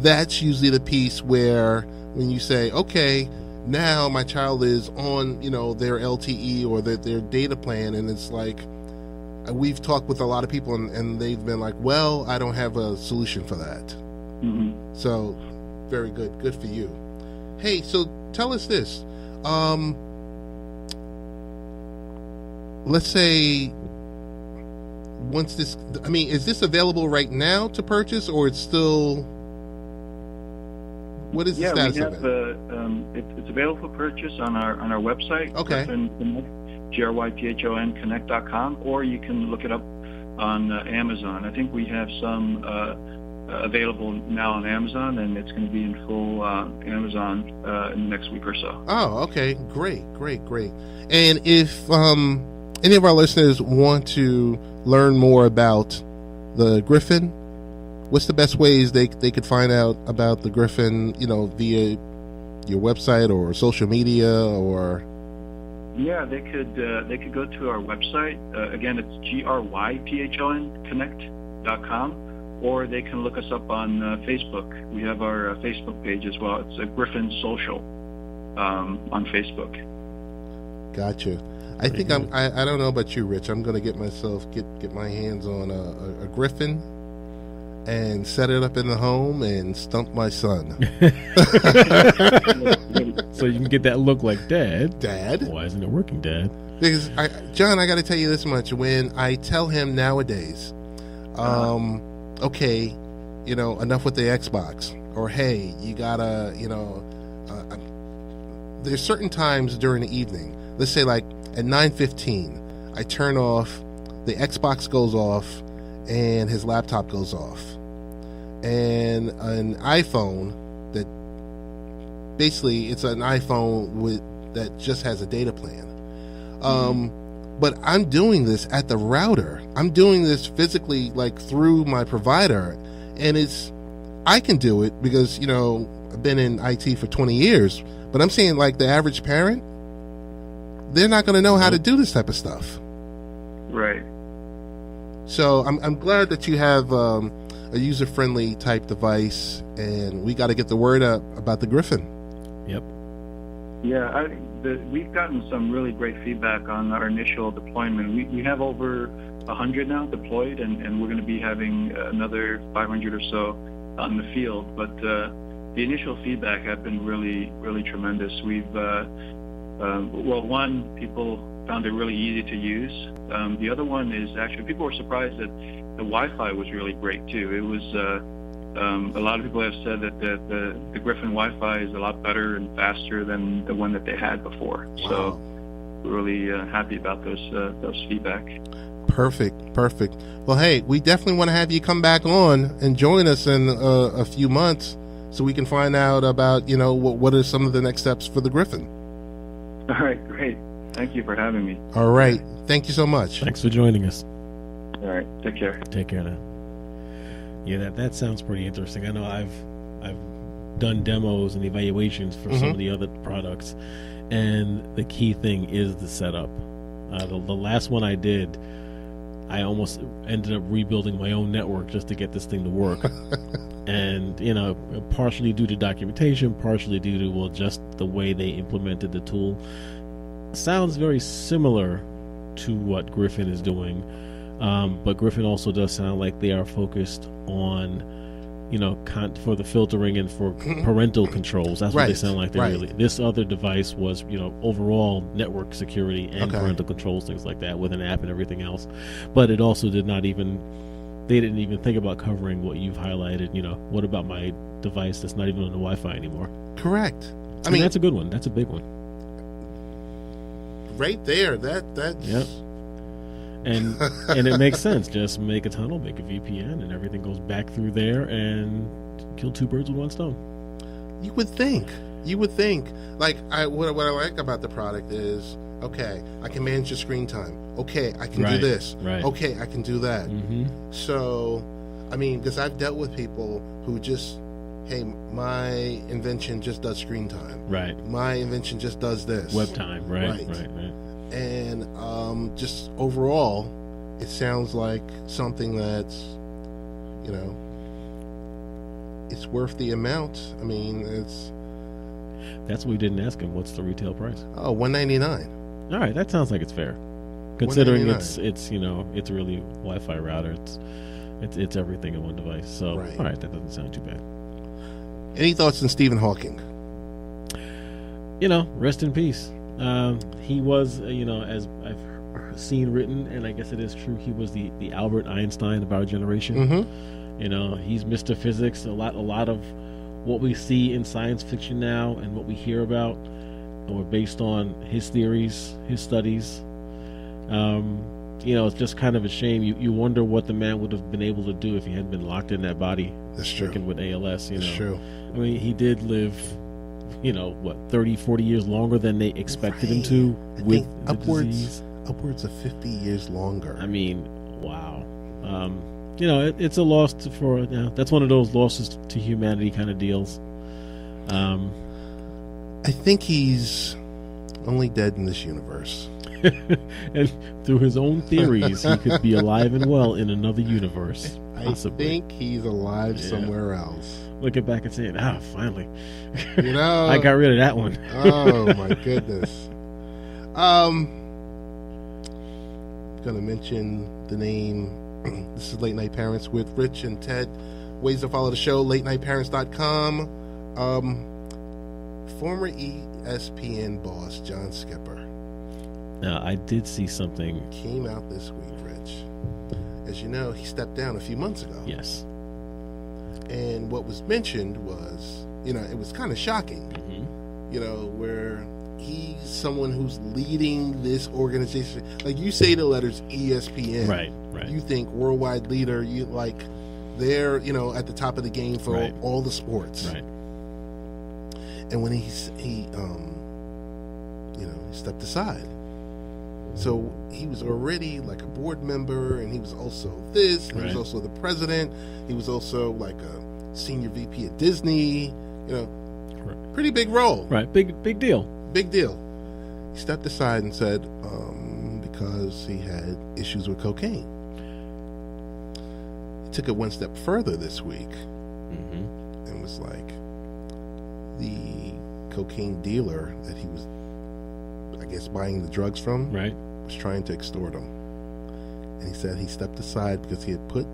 [SPEAKER 1] that's usually the piece where when you say, okay, now my child is on, their LTE or their data plan, and it's like, we've talked with a lot of people and they've been like, well, I don't have a solution for that.
[SPEAKER 4] Mm-hmm.
[SPEAKER 1] So very good. Good for you. Hey, so tell us this. Let's say once this, is this available right now to purchase, or it's still, what is the status
[SPEAKER 4] we have
[SPEAKER 1] of it?
[SPEAKER 4] it's available for purchase on our website.
[SPEAKER 1] Okay.
[SPEAKER 4] Gryphon Connect.com, or you can look it up on Amazon. I think we have some available now on Amazon, and it's going to be in full Amazon in the next week or so.
[SPEAKER 1] Oh, okay. Great. And if any of our listeners want to learn more about the Gryphon, what's the best ways they could find out about the Gryphon, via your website or social media, or?
[SPEAKER 4] Yeah, they could go to our website. Again, it's Gryphon Connect.com, or they can look us up on Facebook. We have our Facebook page as well. It's Gryphon Social on Facebook.
[SPEAKER 1] Gotcha. I think I don't know about you, Rich. I'm going to get my hands on a Gryphon and set it up in the home and stump my son.
[SPEAKER 2] So you can get that look like Dad.
[SPEAKER 1] Dad?
[SPEAKER 2] Why isn't it working, Dad?
[SPEAKER 1] Because, John, I got to tell you this much. When I tell him nowadays, okay, enough with the Xbox, or hey, you gotta, there's certain times during the evening, let's say like at 9:15, I turn off, the Xbox goes off, and his laptop goes off. And an iPhone that basically it's an iPhone that just has a data plan. But I'm doing this at the router. I'm doing this physically, like through my provider, and I can do it because I've been in IT for 20 years. But I'm saying, like, the average parent, they're not going to know how to do this type of stuff.
[SPEAKER 4] Right.
[SPEAKER 1] So I'm glad that you have a user-friendly type device, and we got to get the word out about the Gryphon.
[SPEAKER 2] Yep.
[SPEAKER 4] Yeah, we've gotten some really great feedback on our initial deployment. We have over 100 now deployed, and we're going to be having another 500 or so out in the field. But the initial feedback has been really, really tremendous. We've, one, people found it really easy to use. The other one is actually people were surprised that the Wi-Fi was really great too. It was a lot of people have said that the Gryphon Wi-Fi is a lot better and faster than the one that they had before.
[SPEAKER 1] Wow.
[SPEAKER 4] So we're really happy about those feedback.
[SPEAKER 1] Perfect. Well, hey, we definitely want to have you come back on and join us in a few months so we can find out about what are some of the next steps for the Gryphon.
[SPEAKER 4] All right, great. Thank you for having me.
[SPEAKER 1] All right. Thank you so much.
[SPEAKER 2] Thanks for joining us.
[SPEAKER 4] All right, take care.
[SPEAKER 2] Take care now. Yeah, that sounds pretty interesting. I know I've done demos and evaluations for some of the other products, and the key thing is the setup. The last one I did, I almost ended up rebuilding my own network just to get this thing to work. And partially due to documentation, partially due to just the way they implemented the tool. Sounds very similar to what Gryphon is doing. But Gryphon also does sound like they are focused on, for the filtering and for parental controls. That's what they sound like. This other device was, overall network security and parental controls, things like that, with an app and everything else. But it also they didn't even think about covering what you've highlighted. What about my device that's not even on the Wi-Fi anymore?
[SPEAKER 1] Correct.
[SPEAKER 2] I mean, that's a good one. That's a big one.
[SPEAKER 1] Right there. That's.
[SPEAKER 2] Yep. And it makes sense. Just make a tunnel, make a VPN, and everything goes back through there and kill two birds with one stone.
[SPEAKER 1] You would think. You would think, like, what I like about the product is, okay, I can manage your screen time. Okay, I can do this.
[SPEAKER 2] Right.
[SPEAKER 1] Okay, I can do that.
[SPEAKER 2] Mm-hmm.
[SPEAKER 1] So, I mean, because I've dealt with people who just, hey, my invention just does screen time.
[SPEAKER 2] Right.
[SPEAKER 1] My invention just does this.
[SPEAKER 2] Web time. Right.
[SPEAKER 1] And just overall, it sounds like something that's, you know, it's worth the amount. I mean,
[SPEAKER 2] that's what we didn't ask him. What's the retail price?
[SPEAKER 1] Oh, $199.
[SPEAKER 2] All right, that sounds like it's fair, considering
[SPEAKER 1] $199.
[SPEAKER 2] it's you know, it's really Wi-Fi router. It's everything in one device. So
[SPEAKER 1] Right.
[SPEAKER 2] all right, that doesn't sound too bad.
[SPEAKER 1] Any thoughts on Stephen Hawking?
[SPEAKER 2] You know, rest in peace. He was, you know, as I've seen written, and I guess it is true, he was the Albert Einstein of our generation.
[SPEAKER 1] Mm-hmm.
[SPEAKER 2] You know, he's Mr. Physics. A lot of what we see in science fiction now and what we hear about were based on his theories, his studies. You know, it's just kind of a shame. You wonder what the man would have been able to do if he hadn't been locked in that body.
[SPEAKER 1] That's true.
[SPEAKER 2] Working with ALS, you know.
[SPEAKER 1] That's true.
[SPEAKER 2] I mean, he did live, you know, what, 30, 40 years longer than they expected him to with the disease.
[SPEAKER 1] Upwards of 50 years longer.
[SPEAKER 2] I mean, wow. You know, it's a loss for, you know, that's one of those losses to humanity kind of deals.
[SPEAKER 1] I think he's only dead in this universe.
[SPEAKER 2] And through his own theories, he could be alive and well in another universe. Possibly.
[SPEAKER 1] I think he's alive somewhere else.
[SPEAKER 2] Looking back and saying, finally.
[SPEAKER 1] You know,
[SPEAKER 2] I got rid of that one.
[SPEAKER 1] Oh my goodness. Gonna mention the name. This is Late Night Parents with Rich and Ted. Ways to follow the show, latenightparents.com. Former ESPN boss John Skipper.
[SPEAKER 2] Now, I did see something.
[SPEAKER 1] Came out this week, Rich. As you know, he stepped down a few months ago.
[SPEAKER 2] Yes.
[SPEAKER 1] And what was mentioned was, you know, it was kind of shocking, you know, where he's someone who's leading this organization. Like, you say the letters ESPN.
[SPEAKER 2] Right.
[SPEAKER 1] You think worldwide leader, you like, they're, you know, at the top of the game for all the sports.
[SPEAKER 2] Right.
[SPEAKER 1] And when he stepped aside. So he was already like a board member, and he was also this, and he was also the president. He was also like a senior VP at Disney, you know, pretty big role.
[SPEAKER 2] Right, big deal.
[SPEAKER 1] Big deal. He stepped aside and said, because he had issues with cocaine. He took it one step further this week and was like, the cocaine dealer that he was, I guess, buying the drugs from, was trying to extort him. And he said he stepped aside because he had put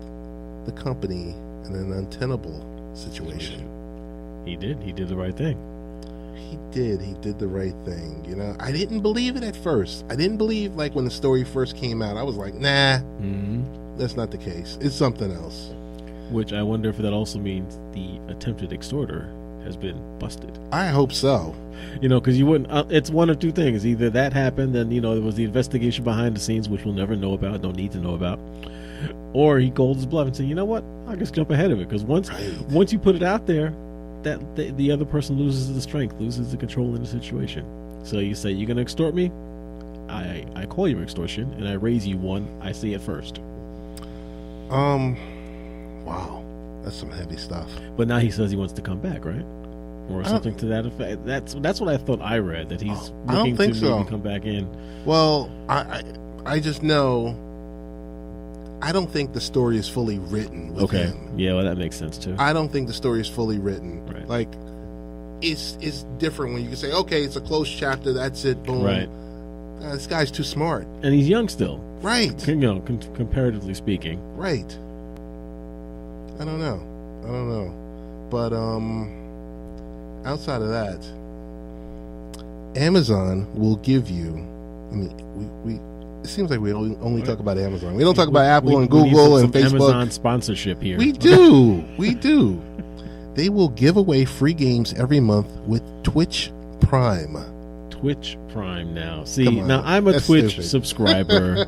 [SPEAKER 1] the company in an untenable situation.
[SPEAKER 2] He did the right thing.
[SPEAKER 1] He did the right thing. You know, I didn't believe it at first. I didn't believe, like, when the story first came out, I was like, nah, that's not the case. It's something else.
[SPEAKER 2] Which I wonder if that also means the attempted extorter has been busted.
[SPEAKER 1] I hope so.
[SPEAKER 2] You know, because you wouldn't, it's one of two things. Either that happened, and, you know, there was the investigation behind the scenes, which we'll never know about, don't need to know about. Or he called his bluff and said, you know what, I'll just jump ahead of it. Because once you put it out there, that the other person loses the strength, loses the control in the situation. So you say, you're going to extort me? I call you extortion, and I raise you one. I say it first.
[SPEAKER 1] Wow. That's some heavy stuff.
[SPEAKER 2] But now he says he wants to come back, right? Or something to that effect. That's what I thought I read, that he's looking to maybe come back in.
[SPEAKER 1] Well, I just know, I don't think the story is fully written with him.
[SPEAKER 2] Yeah, well, that makes sense too.
[SPEAKER 1] I don't think the story is fully written.
[SPEAKER 2] Right.
[SPEAKER 1] Like, it's different when you can say, okay, it's a closed chapter, that's it, boom.
[SPEAKER 2] Right.
[SPEAKER 1] This guy's too smart.
[SPEAKER 2] And he's young still.
[SPEAKER 1] Right.
[SPEAKER 2] You know, comparatively speaking.
[SPEAKER 1] Right. I don't know. But outside of that, Amazon will give you, I mean, we it seems like we only talk about Amazon. We don't talk about Apple and Google and Facebook.
[SPEAKER 2] Amazon sponsorship here.
[SPEAKER 1] We do. We do. They will give away free games every month with Twitch Prime.
[SPEAKER 2] Twitch Prime now. See, now I'm a Twitch subscriber.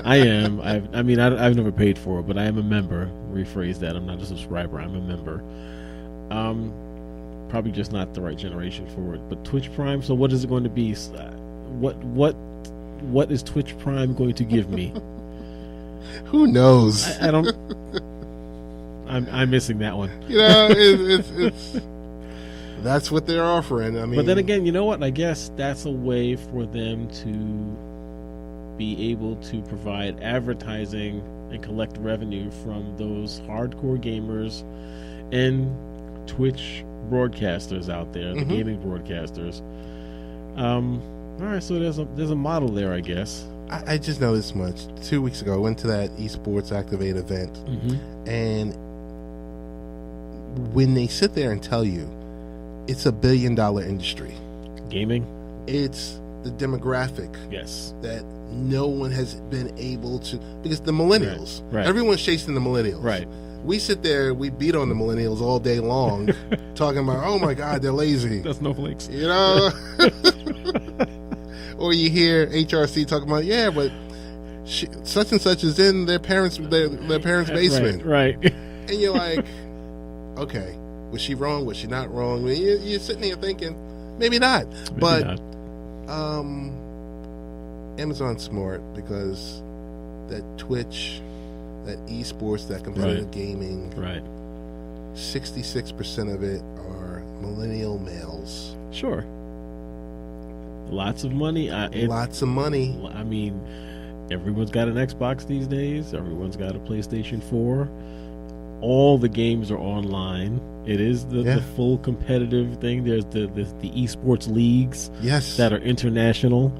[SPEAKER 2] I am. I've never paid for it, but I am a member. Rephrase that. I'm not a subscriber. I'm a member. probably just not the right generation for it. But Twitch Prime. So what is it going to be? What is Twitch Prime going to give me?
[SPEAKER 1] Who knows?
[SPEAKER 2] I don't. I'm missing that one.
[SPEAKER 1] You know, it's that's what they're offering. I mean,
[SPEAKER 2] but then again, you know what? I guess that's a way for them to be able to provide advertising and collect revenue from those hardcore gamers and Twitch broadcasters out there, the gaming broadcasters. All right, so there's a model there, I guess.
[SPEAKER 1] I just know this much. 2 weeks ago, I went to that Esports Activate event, and when they sit there and tell you it's a $1 billion industry,
[SPEAKER 2] gaming,
[SPEAKER 1] it's the demographic,
[SPEAKER 2] yes,
[SPEAKER 1] that no one has been able to, because the millennials,
[SPEAKER 2] right.
[SPEAKER 1] Everyone's chasing the millennials,
[SPEAKER 2] right?
[SPEAKER 1] We sit there, we beat on the millennials all day long, talking about, oh my God, they're lazy.
[SPEAKER 2] That's snowflakes,
[SPEAKER 1] you know. Or you hear HRC talking about, yeah, but such and such is in their parents' basement,
[SPEAKER 2] right?
[SPEAKER 1] And you're like, okay, was she wrong? Was she not wrong? I mean, you're sitting there thinking, maybe not. But Amazon's smart, because that Twitch, that esports, that competitive gaming,
[SPEAKER 2] right?
[SPEAKER 1] 66% of it are millennial males.
[SPEAKER 2] Sure. Lots of money.
[SPEAKER 1] Lots of money.
[SPEAKER 2] I mean, everyone's got an Xbox these days. Everyone's got a PlayStation 4. All the games are online. It is the full competitive thing. There's the esports leagues,
[SPEAKER 1] yes,
[SPEAKER 2] that are international.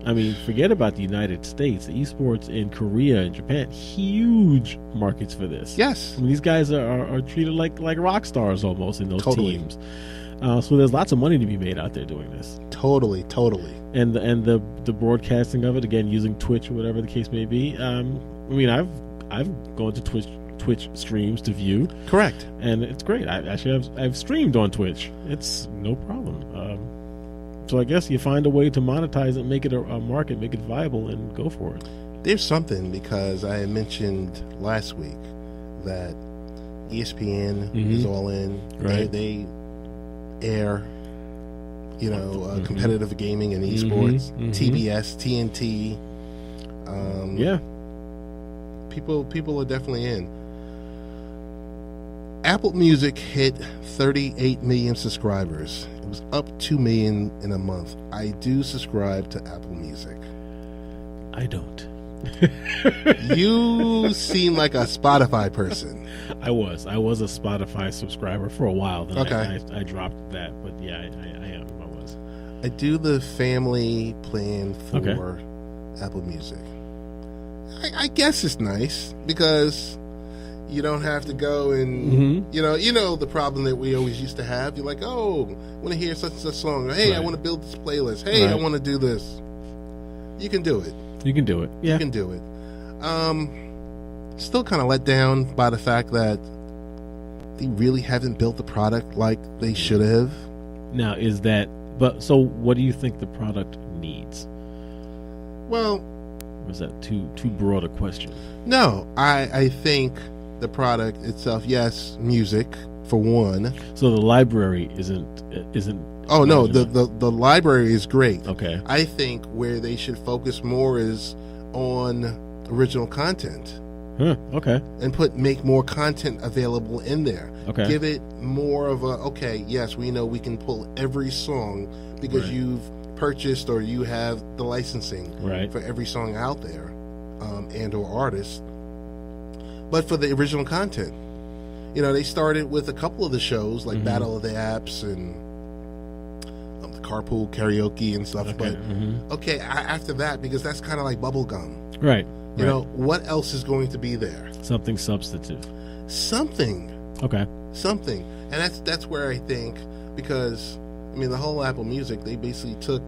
[SPEAKER 2] I mean, forget about the United States. The esports in Korea and Japan, huge markets for this.
[SPEAKER 1] Yes,
[SPEAKER 2] I mean, these guys are treated like rock stars almost in those teams. So there's lots of money to be made out there doing this.
[SPEAKER 1] Totally.
[SPEAKER 2] And the broadcasting of it, again, using Twitch or whatever the case may be. I mean, I've gone to Twitch streams to view.
[SPEAKER 1] Correct.
[SPEAKER 2] And it's great. I've streamed on Twitch. It's no problem. So I guess you find a way to monetize it, make it a market, make it viable, and go for it.
[SPEAKER 1] There's something, because I had mentioned last week that ESPN is all in.
[SPEAKER 2] Right.
[SPEAKER 1] They air, competitive gaming and esports. TBS, TNT. People are definitely in. Apple Music hit 38 million subscribers. It was up 2 million in a month. I do subscribe to Apple Music.
[SPEAKER 2] I don't.
[SPEAKER 1] You seem like a Spotify person.
[SPEAKER 2] I was a Spotify subscriber for a while. Then I dropped that, but yeah, I am. I was.
[SPEAKER 1] I do the family plan for Apple Music. I guess it's nice, because you don't have to go and you know the problem that we always used to have. You're like, oh, I want to hear such and such song. Hey, I want to build this playlist. Hey, I want to do this. You can do it.
[SPEAKER 2] You can do it. Yeah.
[SPEAKER 1] You can do it. Still kind of let down by the fact that they really haven't built the product like they should have.
[SPEAKER 2] Now, so what do you think the product needs?
[SPEAKER 1] Well,
[SPEAKER 2] or is that too broad a question?
[SPEAKER 1] No, I think the product itself, yes, music for one.
[SPEAKER 2] So the library isn't.
[SPEAKER 1] Oh no, the library is great.
[SPEAKER 2] Okay.
[SPEAKER 1] I think where they should focus more is on original content.
[SPEAKER 2] Okay.
[SPEAKER 1] And make more content available in there.
[SPEAKER 2] Okay.
[SPEAKER 1] Give it more of yes, we know we can pull every song because you've purchased or you have the licensing for every song out there, and or artist. But for the original content, they started with a couple of the shows like Battle of the Apps and the Carpool Karaoke and stuff.
[SPEAKER 2] Okay.
[SPEAKER 1] But after that, because that's kind of like bubblegum.
[SPEAKER 2] Right.
[SPEAKER 1] You know, what else is going to be there?
[SPEAKER 2] Something substantive.
[SPEAKER 1] Something.
[SPEAKER 2] Okay.
[SPEAKER 1] Something. And that's where I think, because the whole Apple Music, they basically took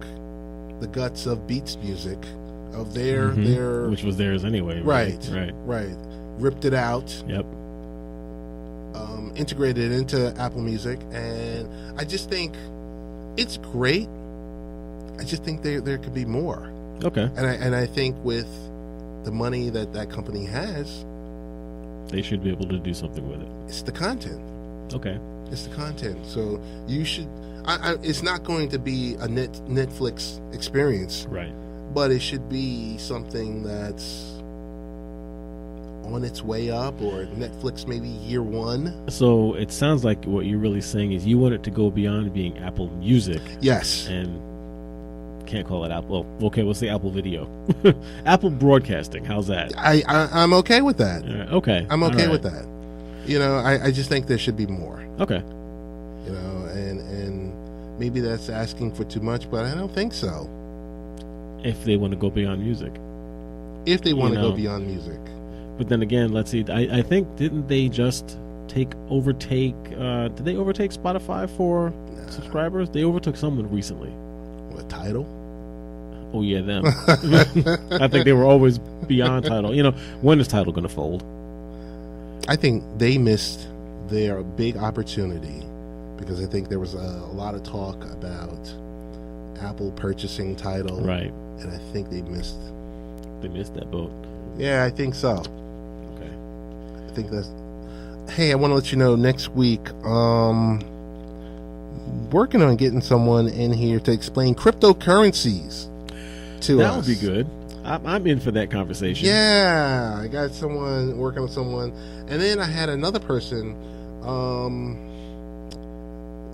[SPEAKER 1] the guts of Beats Music, of their
[SPEAKER 2] which was theirs anyway.
[SPEAKER 1] Right. Ripped it out.
[SPEAKER 2] Yep.
[SPEAKER 1] Integrated it into Apple Music, and I just think it's great. I just think there could be more.
[SPEAKER 2] Okay.
[SPEAKER 1] And I think with the money that company has,
[SPEAKER 2] they should be able to do something with it.
[SPEAKER 1] It's the content.
[SPEAKER 2] Okay.
[SPEAKER 1] It's the content. So you should. It's not going to be a Netflix experience,
[SPEAKER 2] Right.
[SPEAKER 1] but it should be something that's on its way up, or Netflix maybe year one.
[SPEAKER 2] So it sounds like what you're really saying is you want it to go beyond being Apple Music.
[SPEAKER 1] Yes.
[SPEAKER 2] And can't call it Apple. Well, okay, we'll say Apple Video. Apple Broadcasting. How's that?
[SPEAKER 1] I'm okay with that.
[SPEAKER 2] Okay.
[SPEAKER 1] I'm okay
[SPEAKER 2] All
[SPEAKER 1] with that. You know, I just think there should be more.
[SPEAKER 2] Okay.
[SPEAKER 1] You know, and maybe that's asking for too much, but I don't think so.
[SPEAKER 2] If they want to go beyond music.
[SPEAKER 1] If they want to go beyond music.
[SPEAKER 2] But then again, let's see. I think, didn't they just overtake? Did they overtake Spotify for subscribers? They overtook someone recently.
[SPEAKER 1] What, Tidal?
[SPEAKER 2] Oh yeah, them. I think they were always beyond Tidal. You know, when is Tidal going to fold?
[SPEAKER 1] I think they missed their big opportunity, because I think there was a lot of talk about Apple purchasing Tidal.
[SPEAKER 2] Right.
[SPEAKER 1] And I think they missed
[SPEAKER 2] that boat.
[SPEAKER 1] Yeah, I think so.
[SPEAKER 2] Okay.
[SPEAKER 1] I think that's. Hey, I want to let you know, next week, working on getting someone in here to explain cryptocurrencies to us.
[SPEAKER 2] That would be good. I'm in for that conversation.
[SPEAKER 1] Yeah, I got someone working on someone, and then I had another person.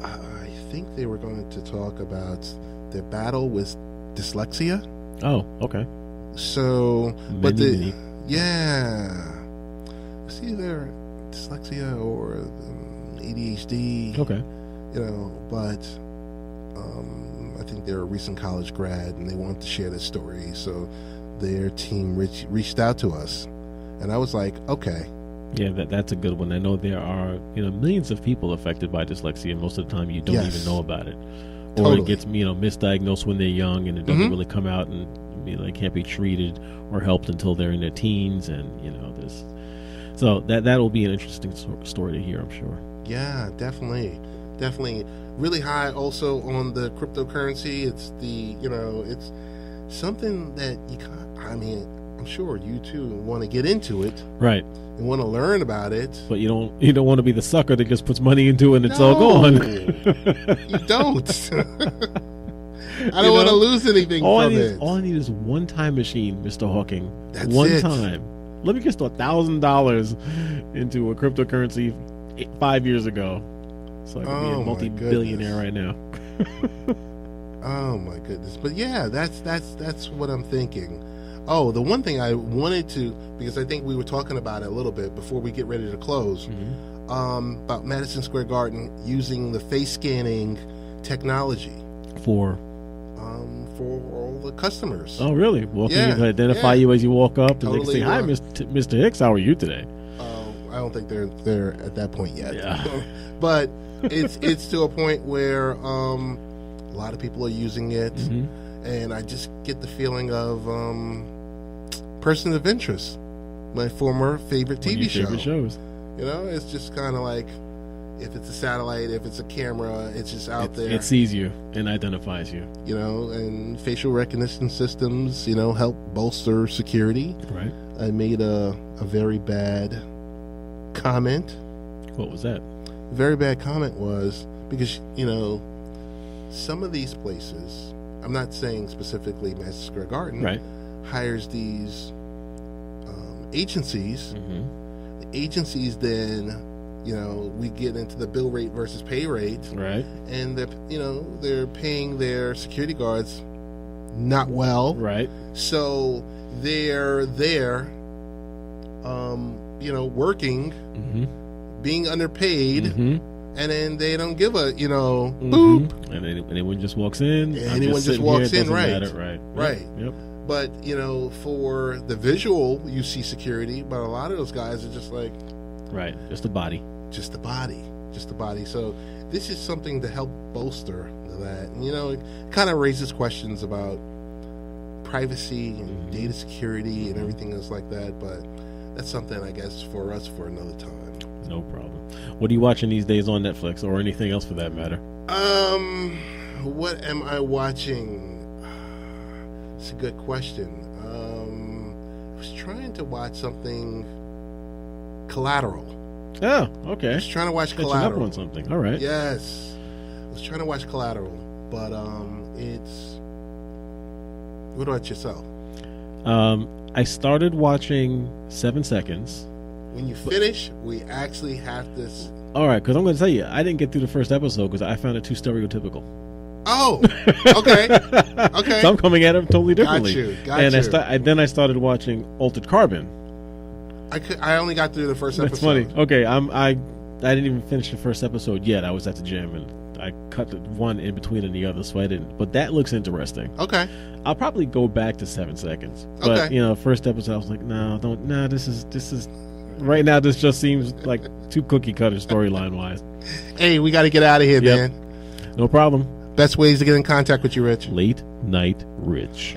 [SPEAKER 1] I think they were going to talk about their battle with dyslexia.
[SPEAKER 2] Oh, okay.
[SPEAKER 1] So,
[SPEAKER 2] Many.
[SPEAKER 1] Yeah, it's either dyslexia or ADHD.
[SPEAKER 2] Okay.
[SPEAKER 1] You know, but I think they're a recent college grad, and they wanted to share their story. So their team reached out to us, and I was like, okay.
[SPEAKER 2] Yeah, that's a good one. I know there are millions of people affected by dyslexia. Most of the time, you don't even know about it, or
[SPEAKER 1] Totally.
[SPEAKER 2] it gets misdiagnosed when they're young, and it doesn't really come out, and can't be treated or helped until they're in their teens, and this. So that'll be an interesting story to hear, I'm sure.
[SPEAKER 1] Yeah, definitely. Really high also on the cryptocurrency. It's it's something that I'm sure you too want to get into it,
[SPEAKER 2] right?
[SPEAKER 1] And want to learn about it.
[SPEAKER 2] But you don't want to be the sucker that just puts money into it and it's all gone.
[SPEAKER 1] You don't. I don't want to lose anything from it.
[SPEAKER 2] All I need is one time machine, Mr. Hawking.
[SPEAKER 1] That's
[SPEAKER 2] one
[SPEAKER 1] it.
[SPEAKER 2] time. Let me just throw $1,000 into a cryptocurrency 5 years ago, so I can be a multi-billionaire right now.
[SPEAKER 1] Oh my goodness! But yeah, that's what I'm thinking. Oh, the one thing I wanted to, because I think we were talking about it a little bit before we get ready to close, about Madison Square Garden using the face scanning technology
[SPEAKER 2] for
[SPEAKER 1] all the customers.
[SPEAKER 2] Oh, really? Can you identify you as you walk up, and totally. They can say, "Hi, Mr. Hicks, how are you today?"
[SPEAKER 1] I don't think they're at that point yet.
[SPEAKER 2] Yeah.
[SPEAKER 1] But it's to a point where a lot of people are using it, and I just get the feeling of person of interest, my former favorite TV show.
[SPEAKER 2] Favorite shows.
[SPEAKER 1] It's just kind of like, if it's a satellite, if it's a camera, it's just out there.
[SPEAKER 2] It sees you and identifies you.
[SPEAKER 1] And facial recognition systems, help bolster security.
[SPEAKER 2] Right.
[SPEAKER 1] I made a very bad comment.
[SPEAKER 2] What was that?
[SPEAKER 1] Very bad comment was because, some of these places, I'm not saying specifically Madison Square Garden,
[SPEAKER 2] right,
[SPEAKER 1] hires these agencies. The agencies then, we get into the bill rate versus pay rate,
[SPEAKER 2] right,
[SPEAKER 1] and they're paying their security guards not well,
[SPEAKER 2] right.
[SPEAKER 1] So they're there, working, being underpaid, and then they don't give a boop,
[SPEAKER 2] and anyone just walks in.
[SPEAKER 1] Anyone just walks in, right?
[SPEAKER 2] Right. Yep.
[SPEAKER 1] But for the visual, you see security, but a lot of those guys are just like,
[SPEAKER 2] right, just a body.
[SPEAKER 1] So this is something to help bolster that. It kind of raises questions about privacy and data security and everything else like that. But that's something, I guess, for us for another time.
[SPEAKER 2] No problem. What are you watching these days on Netflix, or anything else for that matter?
[SPEAKER 1] What am I watching? It's a good question. I was trying to watch something. Collateral.
[SPEAKER 2] Oh, okay.
[SPEAKER 1] I was trying to watch
[SPEAKER 2] Catching up
[SPEAKER 1] Collateral.
[SPEAKER 2] on something. All right.
[SPEAKER 1] Yes. I was trying to watch Collateral, but it's... What about yourself?
[SPEAKER 2] I started watching 7 Seconds.
[SPEAKER 1] When you finish, we actually have to...
[SPEAKER 2] All right, because I'm going to tell you, I didn't get through the first episode because I found it too stereotypical.
[SPEAKER 1] Oh, okay. Okay.
[SPEAKER 2] So I'm coming at it totally differently.
[SPEAKER 1] Got
[SPEAKER 2] and
[SPEAKER 1] you.
[SPEAKER 2] Then I started watching Altered Carbon.
[SPEAKER 1] I only got through the first
[SPEAKER 2] That's
[SPEAKER 1] episode.
[SPEAKER 2] funny. Okay, I didn't even finish the first episode yet. I was at the gym and I cut the one in between and the other, so I didn't. But that looks interesting.
[SPEAKER 1] Okay.
[SPEAKER 2] I'll probably go back to 7 Seconds. But
[SPEAKER 1] Okay.
[SPEAKER 2] First episode I was like, no, don't. No, this is right now. This just seems like too cookie cutter storyline wise.
[SPEAKER 1] Hey, we got to get out of here,
[SPEAKER 2] Yep.
[SPEAKER 1] man.
[SPEAKER 2] No problem.
[SPEAKER 1] Best ways to get in contact with you, Rich.
[SPEAKER 2] Late Night Rich.